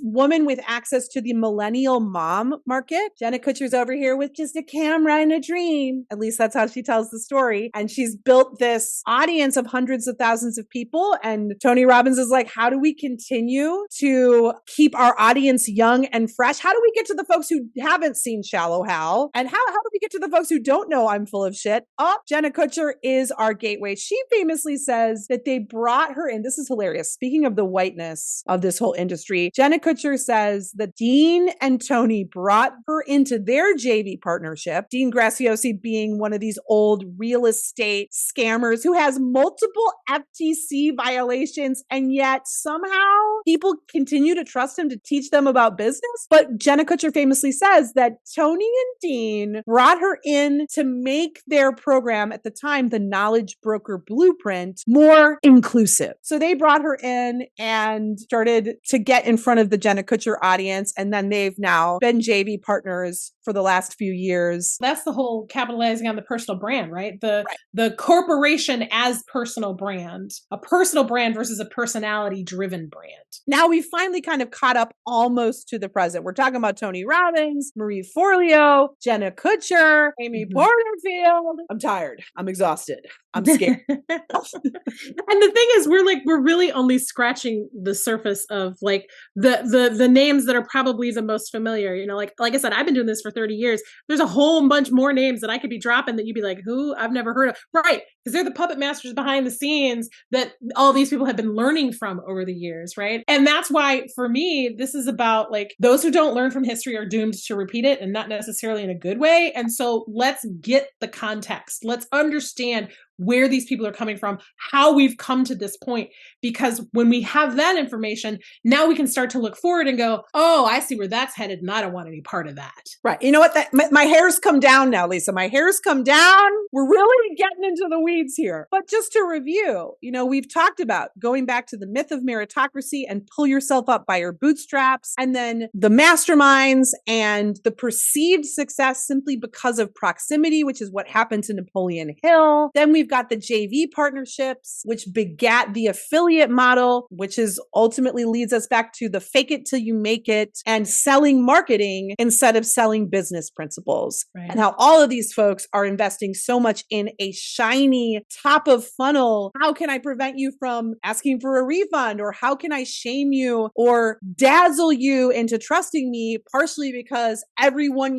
woman with access to the millennial mom market. Jenna Kutcher's over here with just a camera and a dream. At least that's how she tells the story. And she's built this audience of hundreds of thousands of people. And Tony Robbins is like, how do we continue to keep our audience young and fresh? How do we get to the folks who haven't seen Shallow Hal? And how do we get to the folks who don't know I'm full of shit? Oh, Jenna Kutcher is our gateway. She famously says that they brought her in. This is hilarious. Speaking of the whiteness of this whole industry, Jenna Kutcher says that Dean and Tony brought her into their JV partnership. Dean Graziosi being one of these old real estate scammers who has multiple FTC violations, and yet somehow people continue to trust him to teach them about business. But Jenna Kutcher famously says that Tony and Dean brought her in to make their program at the time, the Knowledge Broker Blueprint, more inclusive. So they brought her in and started to get in front of the Jenna Kutcher audience. And then they've now been JV partners for the last few years. That's the whole capitalizing on the personal brand, right? The corporation as personal brand, a personal brand versus a personality driven brand. Now we finally kind of caught up almost to the present. We're talking about Tony Robbins, Marie Forleo, Jenna Kutcher, Amy Porterfield. I'm tired. I'm exhausted. I'm scared. And the thing is, we're really only scratching the surface of like the names that are probably the most familiar. You know, like I said, I've been doing this for 30 years. There's a whole bunch more names that I could be dropping that you'd be like, who? I've never heard of. Right. because they're the puppet masters behind the scenes that all these people have been learning from over the years, right? And that's why, for me, this is about like those who don't learn from history are doomed to repeat it, and not necessarily in a good way. And so let's get the context. Let's understand where these people are coming from, how we've come to this point. Because when we have that information, now we can start to look forward and go, oh, I see where that's headed, and I don't want any part of that. Right. You know what? My hair's come down now, Lisa. My hair's come down. We're really getting into the weeds here. But just to review, we've talked about going back to the myth of meritocracy and pull yourself up by your bootstraps, and then the masterminds and the perceived success simply because of proximity, which is what happened to Napoleon Hill. Then we've got the JV partnerships, which begat the affiliate model, which is ultimately leads us back to the fake it till you make it and selling marketing instead of selling business principles. Right. And how all of these folks are investing so much in a shiny top of funnel. How can I prevent you from asking for a refund? Or how can I shame you or dazzle you into trusting me, partially because everyone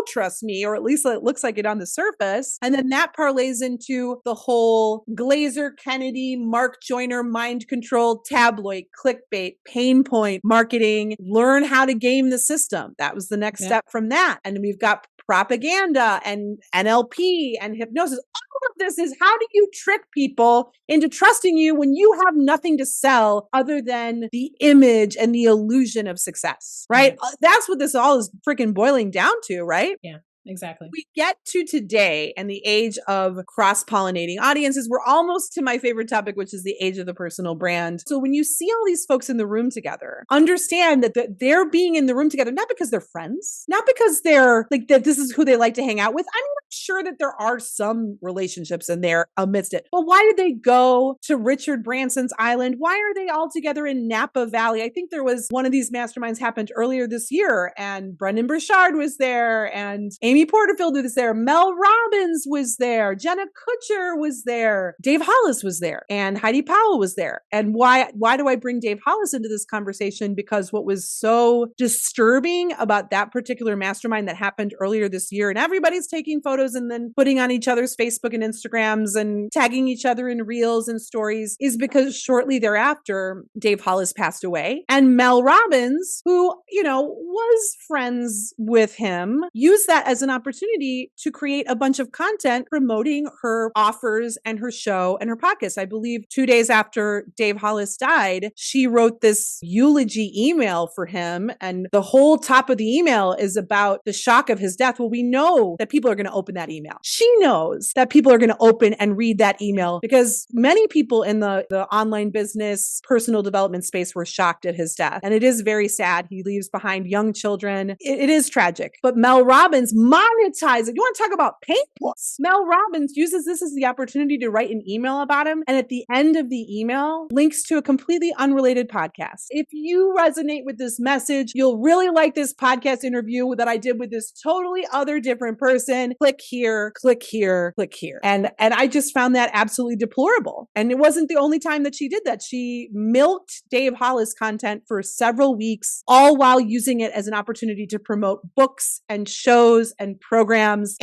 trusts me, or at least it looks like it on the surface. And then that parlays into the whole Glazer, Kennedy, Mark Joyner, mind control, tabloid, clickbait, pain point marketing, learn how to game the system. That was the next step from that. And we've got propaganda and NLP and hypnosis. All of this is, how do you trick people into trusting you when you have nothing to sell other than the image and the illusion of success, right? Mm-hmm. That's what this all is freaking boiling down to, right? Yeah. Exactly. We get to today and the age of cross-pollinating audiences. We're almost to my favorite topic, which is the age of the personal brand. So when you see all these folks in the room together, understand that they're being in the room together, not because they're friends, not because they're like that this is who they like to hang out with. I'm sure that there are some relationships in there amidst it. But why did they go to Richard Branson's island? Why are they all together in Napa Valley? I think there was one of these masterminds happened earlier this year, and Brendan Burchard was there, and Amy Porterfield was there, Mel Robbins was there, Jenna Kutcher was there, Dave Hollis was there, and Heidi Powell was there. And why do I bring Dave Hollis into this conversation? Because what was so disturbing about that particular mastermind that happened earlier this year, and everybody's taking photos and then putting on each other's Facebook and Instagrams and tagging each other in reels and stories, is because shortly thereafter, Dave Hollis passed away. And Mel Robbins, who, was friends with him, used that as an opportunity to create a bunch of content promoting her offers and her show and her podcast. I believe 2 days after Dave Hollis died, she wrote this eulogy email for him. And the whole top of the email is about the shock of his death. Well, we know that people are going to open that email. She knows that people are going to open and read that email because many people in the online business, personal development space were shocked at his death. And it is very sad. He leaves behind young children. It is tragic. But Mel Robbins monetizes it. You want to talk about pain points? Mel Robbins uses this as the opportunity to write an email about him. And at the end of the email, links to a completely unrelated podcast. If you resonate with this message, you'll really like this podcast interview that I did with this totally other different person. Click here, click here, click here. And I just found that absolutely deplorable. And it wasn't the only time that she did that. She milked Dave Hollis content for several weeks, all while using it as an opportunity to promote books and shows and programs.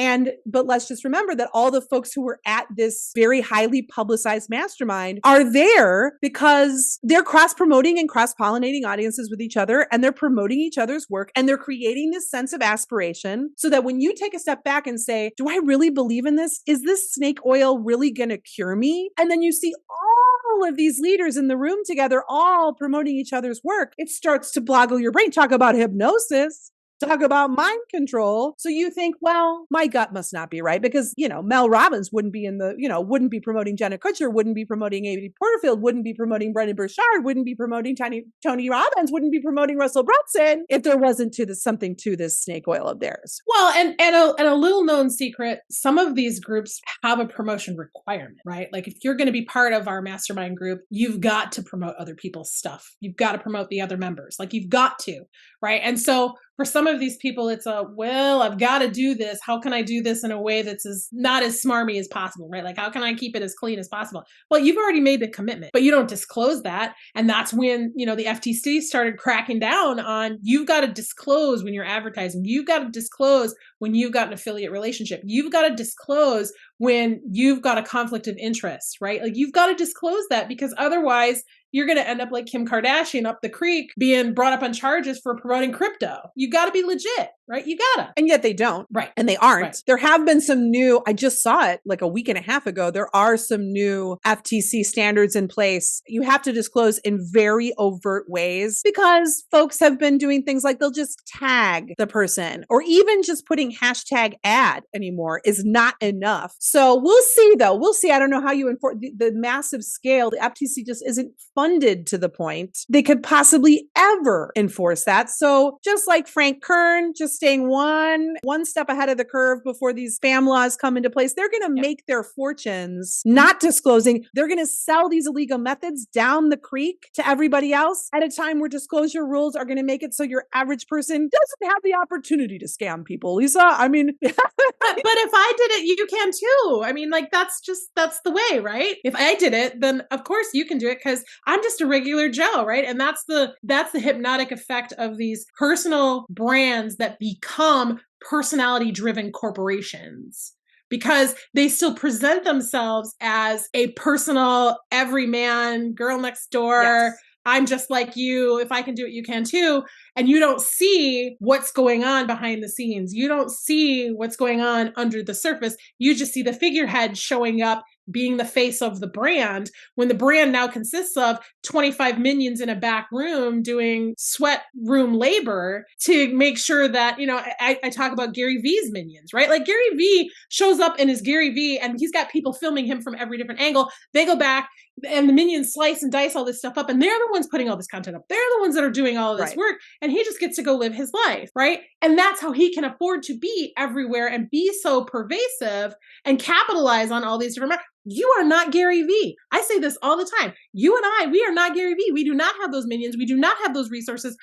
But let's just remember that all the folks who were at this very highly publicized mastermind are there because they're cross-promoting and cross-pollinating audiences with each other, and they're promoting each other's work, and they're creating this sense of aspiration so that when you take a step back and say, do I really believe in this? Is this snake oil really going to cure me? And then you see all of these leaders in the room together, all promoting each other's work. It starts to boggle your brain. Talk about hypnosis. Talk about mind control. So you think, well, my gut must not be right because, Mel Robbins wouldn't be wouldn't be promoting Jenna Kutcher, wouldn't be promoting Amy Porterfield, wouldn't be promoting Brendan Burchard, wouldn't be promoting Tony Robbins, wouldn't be promoting Russell Brunson if there wasn't something to this snake oil of theirs. Well, and a little known secret, some of these groups have a promotion requirement, right? Like if you're going to be part of our mastermind group, you've got to promote other people's stuff. You've got to promote the other members. Like you've got to, right? And so for some of these people, it's well, I've got to do this. How can I do this in a way that's not as smarmy as possible, right? Like, how can I keep it as clean as possible? Well, you've already made the commitment, but you don't disclose that. And that's when, the FTC started cracking down on, you've got to disclose when you're advertising. You've got to disclose when you've got an affiliate relationship. You've got to disclose when you've got a conflict of interest, right? Like, you've got to disclose that, because otherwise you're going to end up like Kim Kardashian up the creek being brought up on charges for promoting crypto. You got to be legit, right? You got to. And yet they don't. Right. And they aren't. Right. There have been some new, I just saw it like a week and a half ago. There are some new FTC standards in place. You have to disclose in very overt ways, because folks have been doing things like they'll just tag the person, or even just putting hashtag ad anymore is not enough. So we'll see though. We'll see. I don't know how you enforce the massive scale. The FTC just isn't funded to the point they could possibly ever enforce that. So just like Frank Kern, just staying one step ahead of the curve before these spam laws come into place, they're going to make their fortunes not disclosing. They're going to sell these illegal methods down the creek to everybody else at a time where disclosure rules are going to make it so your average person doesn't have the opportunity to scam people. Lisa, I mean, but if I did it, you can too. I mean, like, that's the way, right? If I did it, then of course you can do it, because I'm just a regular Joe, right? And that's the hypnotic effect of these personal brands that become personality-driven corporations, because they still present themselves as a personal, everyman, girl next door. Yes. I'm just like you. If I can do it, you can too. And you don't see what's going on behind the scenes. You don't see what's going on under the surface. You just see the figurehead showing up, being the face of the brand, when the brand now consists of 25 minions in a back room doing sweat room labor to make sure that, I talk about Gary V's minions, right? Like, Gary V shows up in his Gary V and he's got people filming him from every different angle. They go back and the minions slice and dice all this stuff up, and they're the ones putting all this content up. They're the ones that are doing all of this work, and he just gets to go live his life, right? And that's how he can afford to be everywhere and be so pervasive and capitalize on all these different. You are not Gary V. I say this all the time. You and we are not Gary V. We do not have those minions. We do not have those resources.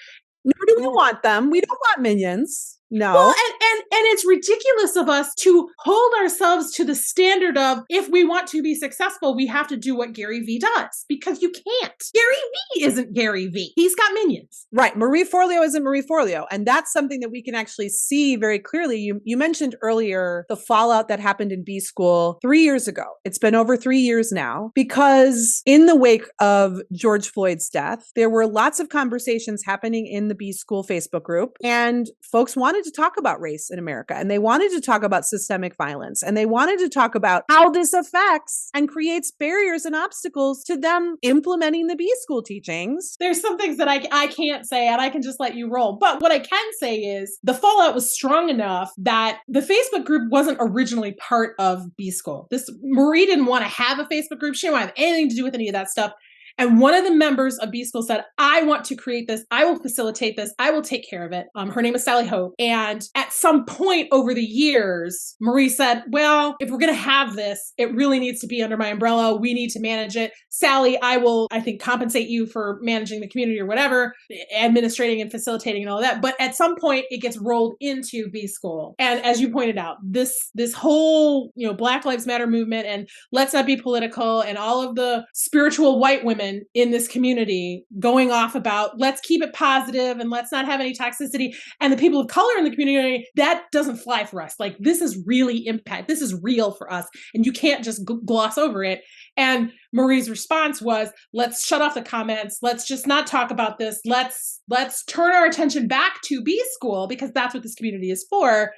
Nor do we want them. We don't want minions. No. Well, and it's ridiculous of us to hold ourselves to the standard of, if we want to be successful, we have to do what Gary V does, because you can't. Gary V isn't Gary V. He's got minions. Right. Marie Forleo isn't Marie Forleo. And that's something that we can actually see very clearly. You mentioned earlier the fallout that happened in B School 3 years ago. It's been over 3 years now, because in the wake of George Floyd's death, there were lots of conversations happening in the B School Facebook group, and folks wanted to talk about race in America, and they wanted to talk about systemic violence, and they wanted to talk about how this affects and creates barriers and obstacles to them implementing the B School teachings. There's some things that I can't say, and I can just let you roll. But what I can say is the fallout was strong enough that the Facebook group wasn't originally part of B School. Marie didn't want to have a Facebook group. She didn't want to have anything to do with any of that stuff. And one of the members of B School said, I want to create this. I will facilitate this. I will take care of it. Her name is Sally Hope. And at some point over the years, Marie said, well, if we're going to have this, it really needs to be under my umbrella. We need to manage it. Sally, I will, I think, compensate you for managing the community or whatever, administrating and facilitating and all that. But at some point, it gets rolled into B School. And as you pointed out, this whole, Black Lives Matter movement and let's not be political and all of the spiritual white women in this community going off about let's keep it positive and let's not have any toxicity. And the people of color in the community, that doesn't fly for us. Like, this is really impact. This is real for us. And you can't just gloss over it. And Marie's response was, let's shut off the comments. Let's just not talk about this. Let's turn our attention back to B School, because that's what this community is for.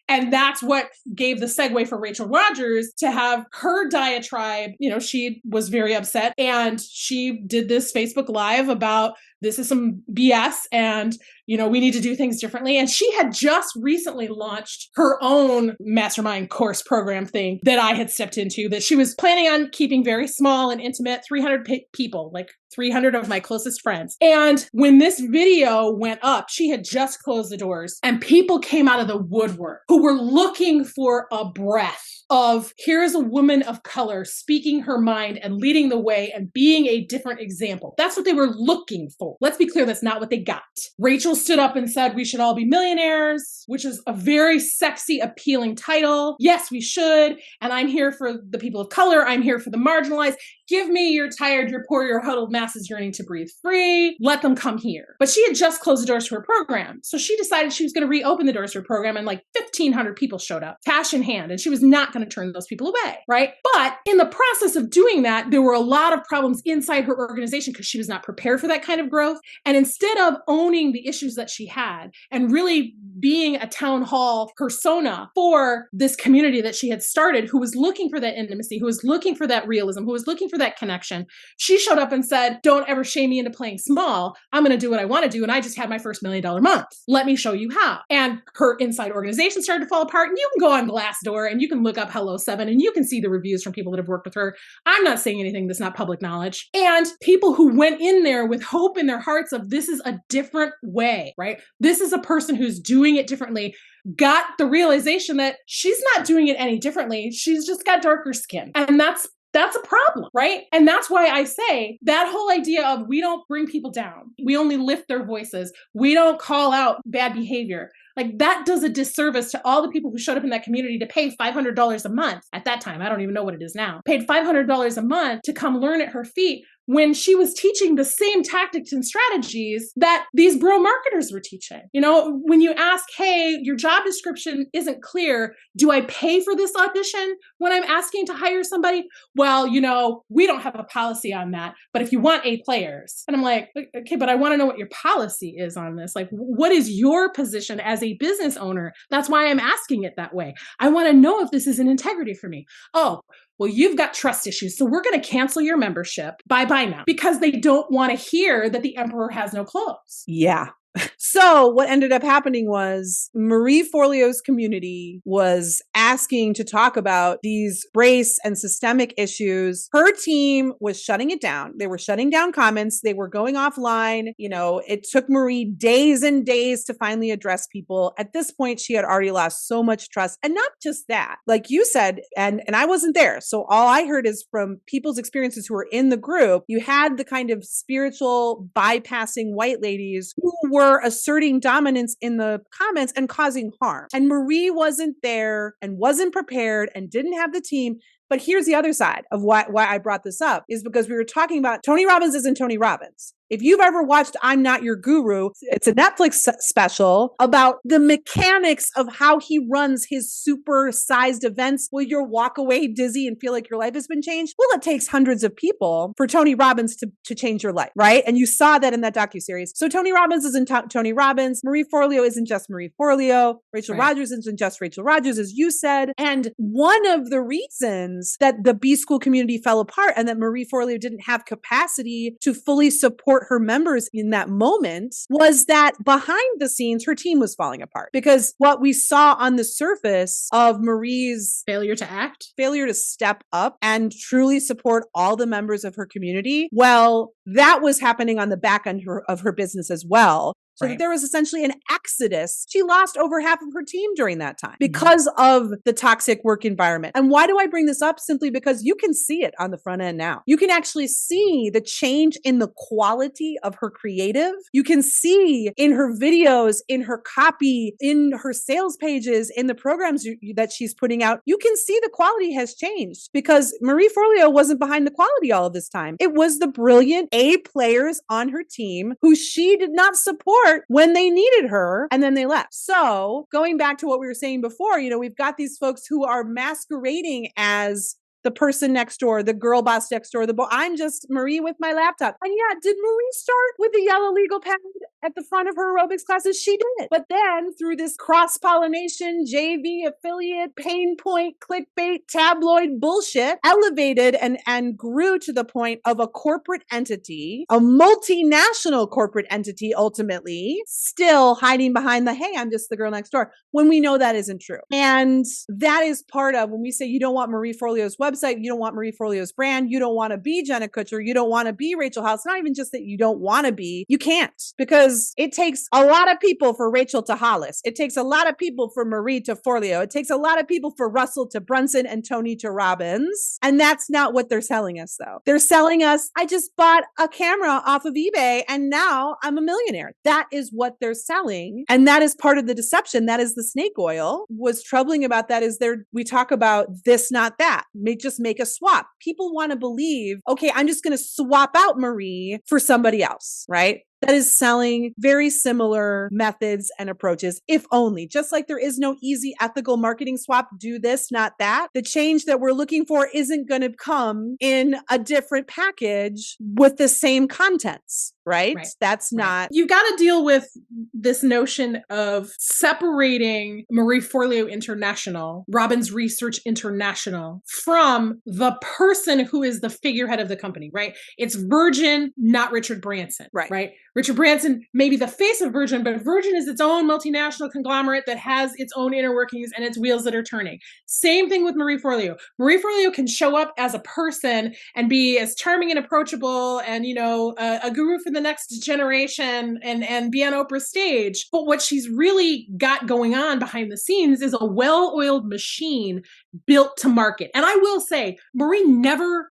And that's what gave the segue for Rachel Rogers to have her diatribe. She was very upset, and she did this Facebook Live about this is some BS and, we need to do things differently. And she had just recently launched her own mastermind course program thing that I had stepped into, that she was planning on keeping very small and intimate, 300 people, like 300 of my closest friends. And when this video went up, she had just closed the doors, and people came out of the woodwork who were looking for a breath of, here's a woman of color speaking her mind and leading the way and being a different example. That's what they were looking for. No, let's be clear, that's not what they got. Rachel stood up and said we should all be millionaires, which is a very sexy, appealing title. Yes, we should. And I'm here for the people of color. I'm here for the marginalized. Give me your tired, your poor, your huddled masses yearning to breathe free. Let them come here. But she had just closed the doors to her program. So she decided she was going to reopen the doors to her program, and like 1,500 people showed up, cash in hand, and she was not going to turn those people away, right? But in the process of doing that, there were a lot of problems inside her organization because she was not prepared for that kind of growth. And instead of owning the issues that she had and really being a town hall persona for this community that she had started, who was looking for that intimacy, who was looking for that realism, who was looking for that connection, she showed up and said, don't ever shame me into playing small. I'm going to do what I want to do. And I just had my first $1 million month. Let me show you how. And her inside organization started to fall apart. And you can go on Glassdoor and you can look up Hello 7 and you can see the reviews from people that have worked with her. I'm not saying anything that's not public knowledge. And people who went in there with hope in their hearts of this is a different way, right? This is a person who's doing it differently, got the realization that she's not doing it any differently. She's just got darker skin. And that's a problem, right? And that's why I say that whole idea of we don't bring people down. We only lift their voices. We don't call out bad behavior. Like that does a disservice to all the people who showed up in that community to pay $500 a month. At that time, I don't even know what it is now, paid $500 a month to come learn at her feet when she was teaching the same tactics and strategies that these bro marketers were teaching. You know, when you ask, hey, your job description isn't clear, do I pay for this audition when I'm asking to hire somebody? Well, you know, we don't have a policy on that, but if you want A players. And I'm like, okay, but I want to know what your policy is on this. Like, what is your position as a business owner? That's why I'm asking it that way. I want to know if this is an integrity for me. Oh, well, you've got trust issues, so we're going to cancel your membership. Bye-bye now. Because they don't want to hear that the emperor has no clothes. Yeah. So what ended up happening was Marie Forleo's community was asking to talk about these race and systemic issues. Her team was shutting it down. They were shutting down comments. They were going offline. You know, it took Marie days and days to finally address people. At this point, she had already lost so much trust. And not just that, like you said, and I wasn't there. So all I heard is from people's experiences who were in the group, you had the kind of spiritual bypassing white ladies who were asserting dominance in the comments and causing harm. And Marie wasn't there and wasn't prepared and didn't have the team. But here's the other side of why I brought this up is because we were talking about Tony Robbins isn't Tony Robbins. If you've ever watched I'm Not Your Guru, it's a Netflix special about the mechanics of how he runs his super sized events where you'll walk away dizzy and feel like your life has been changed. Well, it takes hundreds of people for Tony Robbins to change your life, right? And you saw that in that docuseries. So Tony Robbins isn't Tony Robbins. Marie Forleo isn't just Marie Forleo. Rachel Rodgers isn't just Rachel Rodgers, as you said. And one of the reasons that the B School community fell apart and that Marie Forleo didn't have capacity to fully support her members in that moment was that behind the scenes, her team was falling apart. Because what we saw on the surface of Marie's failure to act, failure to step up and truly support all the members of her community, well, that was happening on the back end of her business as well. So there was essentially an exodus. She lost over half of her team during that time because of the toxic work environment. And why do I bring this up? Simply because you can see it on the front end now. You can actually see the change in the quality of her creative. You can see in her videos, in her copy, in her sales pages, in the programs that she's putting out. You can see the quality has changed because Marie Forleo wasn't behind the quality all of this time. It was the brilliant A players on her team who she did not support when they needed her, and then they left. So going back to what we were saying before, you know, we've got these folks who are masquerading as the person next door, the girl boss next door, I'm just Marie with my laptop. And yeah, did Marie start with the yellow legal pad at the front of her aerobics classes? She did. But then through this cross-pollination, JV, affiliate, pain point, clickbait, tabloid bullshit, elevated and grew to the point of a corporate entity, a multinational corporate entity, ultimately, still hiding behind the, hey, I'm just the girl next door, when we know that isn't true. And that is part of when we say you don't want Marie Forleo's website, website, you don't want Marie Forleo's brand, you don't want to be Jenna Kutcher, you don't want to be Rachel House. Not even just that you don't want to be, you can't, because it takes a lot of people for Rachel to Hollis. It takes a lot of people for Marie to Forleo. It takes a lot of people for Russell to Brunson and Tony to Robbins. And that's not what they're selling us, though. They're selling us, I just bought a camera off of eBay and now I'm a millionaire. That is what they're selling. And that is part of the deception. That is the snake oil. What's troubling about that is we talk about this, not that. Just make a swap. People want to believe, okay, I'm just going to swap out Marie for somebody else, right? That is selling very similar methods and approaches, if only. Just like there is no easy ethical marketing swap, do this, not that. The change that we're looking for isn't going to come in a different package with the same contents, right? That's not. You got to deal with this notion of separating Marie Forleo International, Robbins Research International, from the person who is the figurehead of the company, right? It's Virgin, not Richard Branson, right? Richard Branson may be the face of Virgin, but Virgin is its own multinational conglomerate that has its own inner workings and its wheels that are turning. Same thing with Marie Forleo. Marie Forleo can show up as a person and be as charming and approachable and, a guru for the next generation and be on Oprah's stage. But what she's really got going on behind the scenes is a well-oiled machine built to market. And I will say, Marie never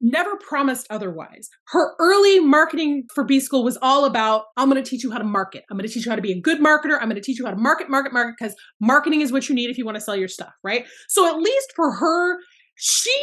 promised otherwise. Her early marketing for B School was all about, I'm going to teach you how to market. I'm going to teach you how to be a good marketer. I'm going to teach you how to market, because marketing is what you need if you want to sell your stuff, right? So at least for her, she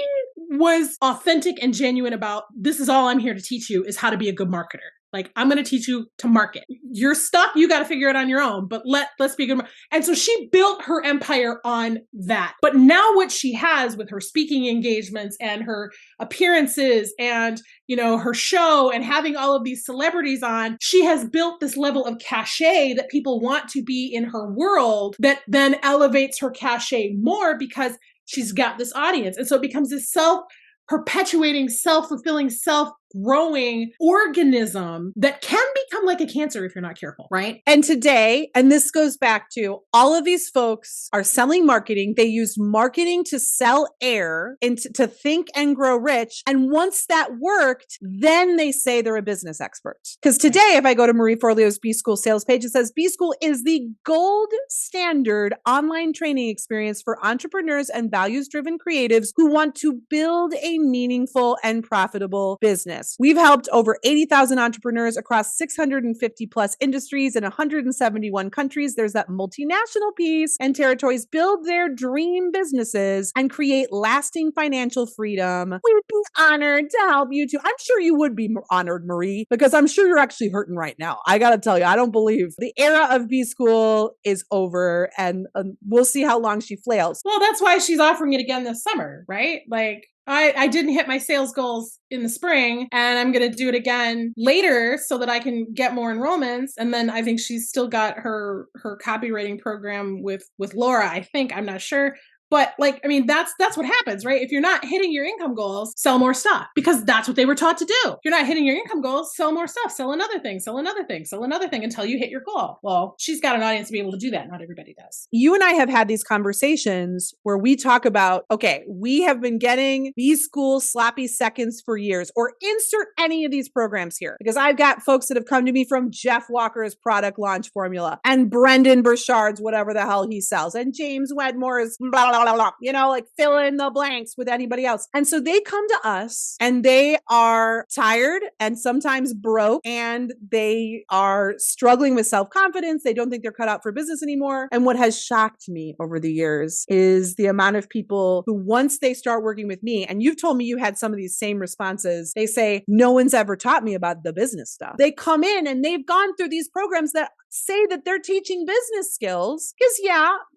was authentic and genuine about, this is all I'm here to teach you, is how to be a good marketer. Like, I'm going to teach you to market. Your stuff, you got to figure it on your own, but let's be good. And so she built her empire on that. But now what she has with her speaking engagements and her appearances and, her show and having all of these celebrities on, she has built this level of cachet that people want to be in her world that then elevates her cachet more because she's got this audience. And so it becomes this self-perpetuating, self-fulfilling, self-growing organism that can become like a cancer if you're not careful, right? And today, and this goes back to all of these folks are selling marketing. They use marketing to sell air and to think and grow rich. And once that worked, then they say they're a business expert. Because today, if I go to Marie Forleo's B School sales page, it says B School is the gold standard online training experience for entrepreneurs and values-driven creatives who want to build a meaningful and profitable business. We've helped over 80,000 entrepreneurs across 650 plus industries in 171 countries. There's that multinational piece, and territories build their dream businesses and create lasting financial freedom. We'd be honored to help you too. I'm sure you would be honored, Marie, because I'm sure you're actually hurting right now. I got to tell you, I don't believe the era of B School is over, and we'll see how long she flails. Well, that's why she's offering it again this summer, right? Like, I didn't hit my sales goals in the spring, and I'm going to do it again later so that I can get more enrollments. And then I think she's still got her copywriting program with Laura, I think. I'm not sure. But that's what happens, right? If you're not hitting your income goals, sell more stuff, because that's what they were taught to do. If you're not hitting your income goals, sell more stuff, sell another thing, sell another thing, sell another thing until you hit your goal. Well, she's got an audience to be able to do that. Not everybody does. You and I have had these conversations where we talk about, okay, we have been getting B School sloppy seconds for years, or insert any of these programs here, because I've got folks that have come to me from Jeff Walker's product launch formula and Brendan Burchard's whatever the hell he sells and James Wedmore's blah, blah, blah, blah, like fill in the blanks with anybody else. And so they come to us and they are tired and sometimes broke, and they are struggling with self-confidence. They don't think they're cut out for business anymore. And what has shocked me over the years is the amount of people who, once they start working with me, and you've told me you had some of these same responses, they say, no one's ever taught me about the business stuff. They come in and they've gone through these programs that say that they're teaching business skills, because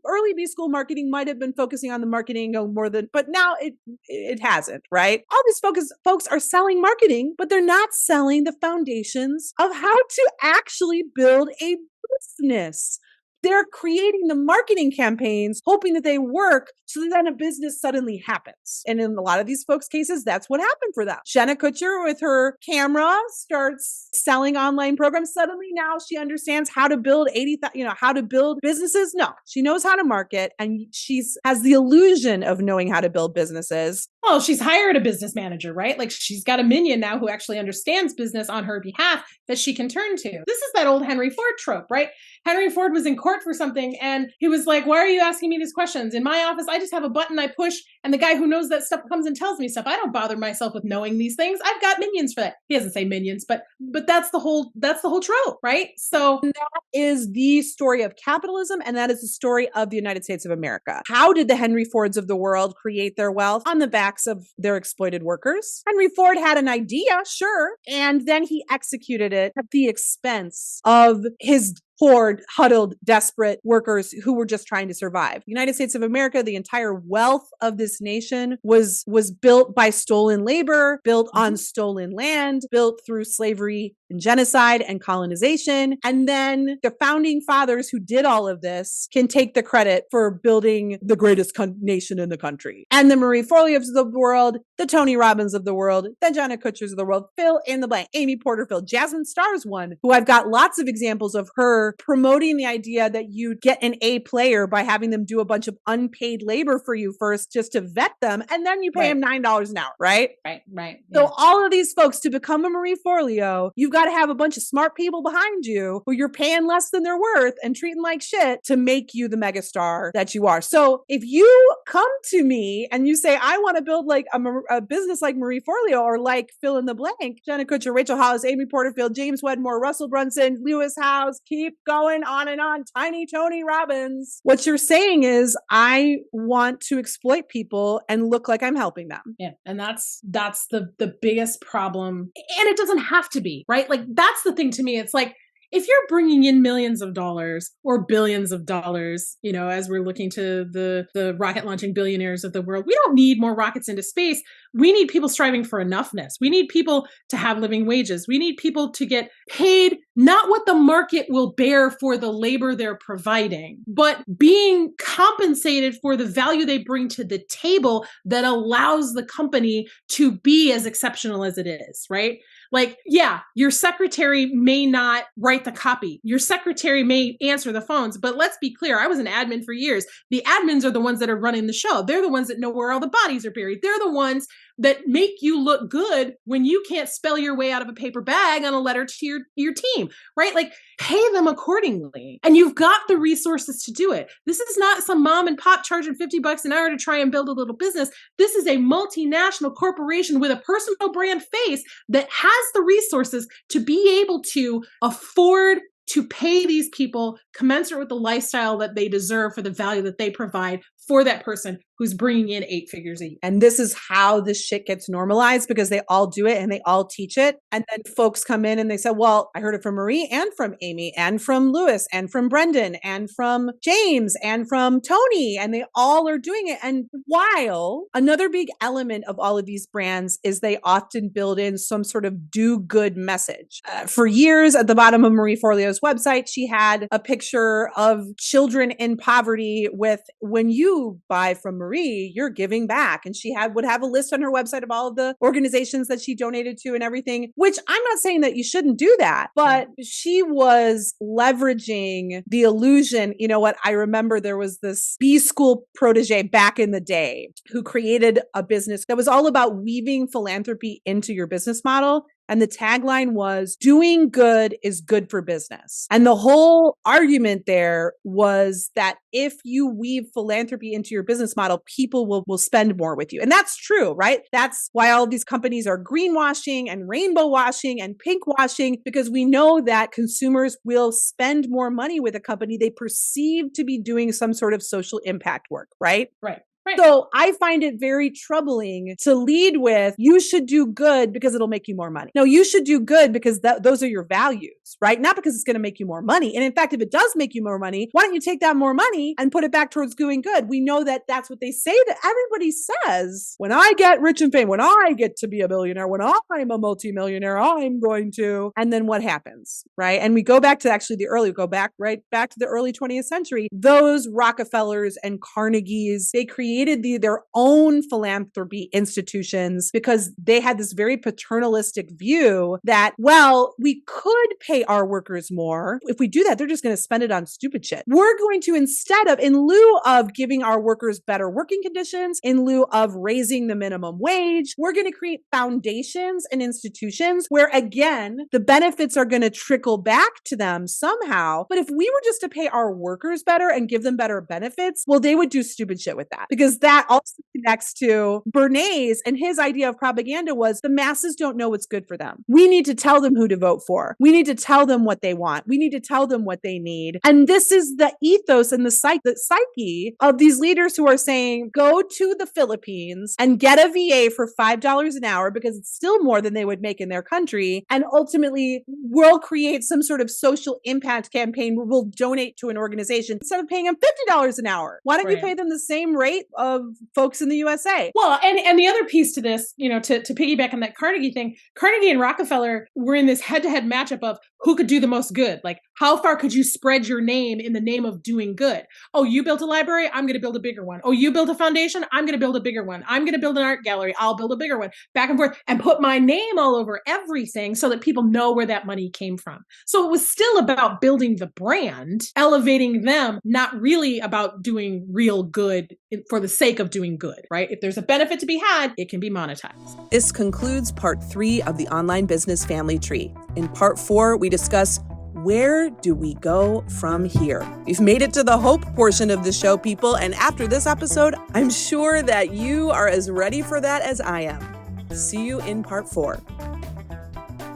early B School marketing might have been focusing on the marketing more than, but now it hasn't, right? All these folks are selling marketing, but they're not selling the foundations of how to actually build a business. They're creating the marketing campaigns, hoping that they work so that then a business suddenly happens. And in a lot of these folks' cases, that's what happened for them. Jenna Kutcher with her camera starts selling online programs. Suddenly now she understands how to build how to build businesses. No, she knows how to market, and has the illusion of knowing how to build businesses. Well, she's hired a business manager, right? Like she's got a minion now who actually understands business on her behalf that she can turn to. This is that old Henry Ford trope, right? Henry Ford was in court for something and he was like, why are you asking me these questions? In my office, I just have a button I push and the guy who knows that stuff comes and tells me stuff. I don't bother myself with knowing these things. I've got minions for that. He doesn't say minions, but that's the whole trope, right? So that is the story of capitalism, and that is the story of the United States of America. How did the Henry Fords of the world create their wealth? On the backs of their exploited workers. Henry Ford had an idea, sure, and then he executed it at the expense of his poor, huddled, desperate workers who were just trying to survive. The United States of America, the entire wealth of this nation was built by stolen labor, built on stolen land, built through slavery and genocide and colonization. And then the founding fathers who did all of this can take the credit for building the greatest nation in the country. And the Marie Forleos of the world, the Tony Robbins of the world, the Jenna Kutchers of the world, fill in the blank, Amy Porterfield, Jasmine Starr's one, who I've got lots of examples of her promoting the idea that you get an A player by having them do a bunch of unpaid labor for you first just to vet them, and then you pay them $9 an hour, right? Right. So all of these folks, to become a Marie Forleo, you've got to have a bunch of smart people behind you who you're paying less than they're worth and treating like shit to make you the megastar that you are. So if you come to me and you say, I want to build like a business like Marie Forleo or like fill in the blank, Jenna Kutcher, Rachel Hollis, Amy Porterfield, James Wedmore, Russell Brunson, Lewis Howes, keep going on and on, Tiny Tony Robbins. What you're saying is, I want to exploit people and look like I'm helping them. Yeah. And that's the biggest problem. And it doesn't have to be, right? Like that's the thing to me. It's like, if you're bringing in millions of dollars or billions of dollars, as we're looking to the rocket launching billionaires of the world, we don't need more rockets into space. We need people striving for enoughness. We need people to have living wages. We need people to get paid, not what the market will bear for the labor they're providing, but being compensated for the value they bring to the table that allows the company to be as exceptional as it is, right? Like, yeah, your secretary may not write the copy. Your secretary may answer the phones, but let's be clear. I was an admin for years. The admins are the ones that are running the show. They're the ones that know where all the bodies are buried. They're the ones that make you look good when you can't spell your way out of a paper bag on a letter to your team, right? Like, pay them accordingly. And you've got the resources to do it. This is not some mom and pop charging $50 an hour to try and build a little business. This is a multinational corporation with a personal brand face that has the resources to be able to afford to pay these people commensurate with the lifestyle that they deserve for the value that they provide for that person who's bringing in 8 figures a year. And this is how this shit gets normalized, because they all do it and they all teach it. And then folks come in and they say, well, I heard it from Marie and from Amy and from Lewis and from Brendan and from James and from Tony, and they all are doing it. And while another big element of all of these brands is they often build in some sort of do good message. For years, at the bottom of Marie Forleo's website, she had a picture of children in poverty with, when you buy from Marie, you're giving back. And she would have a list on her website of all of the organizations that she donated to and everything, which I'm not saying that you shouldn't do that, but she was leveraging the illusion. You know what? I remember there was this B school protege back in the day who created a business that was all about weaving philanthropy into your business model. And the tagline was, doing good is good for business. And the whole argument there was that if you weave philanthropy into your business model, people will spend more with you. And that's true, right? That's why all of these companies are greenwashing and rainbow washing and pink washing, because we know that consumers will spend more money with a company they perceive to be doing some sort of social impact work, right? Right. Right. So I find it very troubling to lead with, you should do good because it'll make you more money. No, you should do good because those are your values, right? Not because it's going to make you more money. And in fact, if it does make you more money, why don't you take that more money and put it back towards doing good? We know that that's what they say, that everybody says, when I get rich and famous, when I get to be a billionaire, when I'm a multimillionaire, I'm going to, and then what happens, right? And we go back to right back to the early 20th century. Those Rockefellers and Carnegies, they created their own philanthropy institutions because they had this very paternalistic view that, well, we could pay our workers more. If we do that, they're just going to spend it on stupid shit. We're going to, in lieu of giving our workers better working conditions, in lieu of raising the minimum wage, we're going to create foundations and institutions where, again, the benefits are going to trickle back to them somehow. But if we were just to pay our workers better and give them better benefits, well, they would do stupid shit with that, because that also connects to Bernays, and his idea of propaganda was the masses don't know what's good for them. We need to tell them who to vote for. We need to tell them what they want. We need to tell them what they need. And this is the ethos and the psyche of these leaders who are saying, go to the Philippines and get a VA for $5 an hour because it's still more than they would make in their country. And ultimately, we'll create some sort of social impact campaign where we'll donate to an organization instead of paying them $50 an hour. Why don't you pay them the same rate of folks in the USA? Well, and the other piece to this, to piggyback on that Carnegie thing, Carnegie and Rockefeller were in this head-to-head matchup of who could do the most good. Like, how far could you spread your name in the name of doing good? Oh, you built a library, I'm going to build a bigger one. Oh, you built a foundation, I'm going to build a bigger one. I'm going to build an art gallery, I'll build a bigger one. Back and forth, and put my name all over everything so that people know where that money came from. So it was still about building the brand, elevating them, not really about doing real good for the sake of doing good, right? If there's a benefit to be had, it can be monetized. This concludes part 3 of the online business family tree. In part 4, we discuss, where do we go from here? We've made it to the hope portion of the show, people, and after this episode, I'm sure that you are as ready for that as I am. See you in part 4.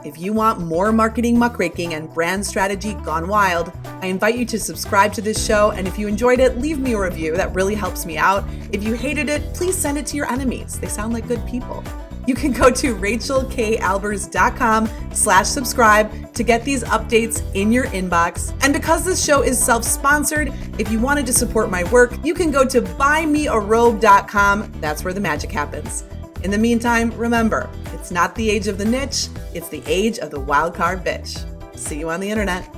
If you want more marketing muckraking and brand strategy gone wild, I invite you to subscribe to this show, and if you enjoyed it, leave me a review. That really helps me out. If you hated it, please send it to your enemies. They sound like good people. You can go to rachelkalbers.com/subscribe to get these updates in your inbox. And because this show is self-sponsored, if you wanted to support my work, you can go to buymearobe.com. That's where the magic happens. In the meantime, remember, it's not the age of the niche, it's the age of the wildcard bitch. See you on the internet.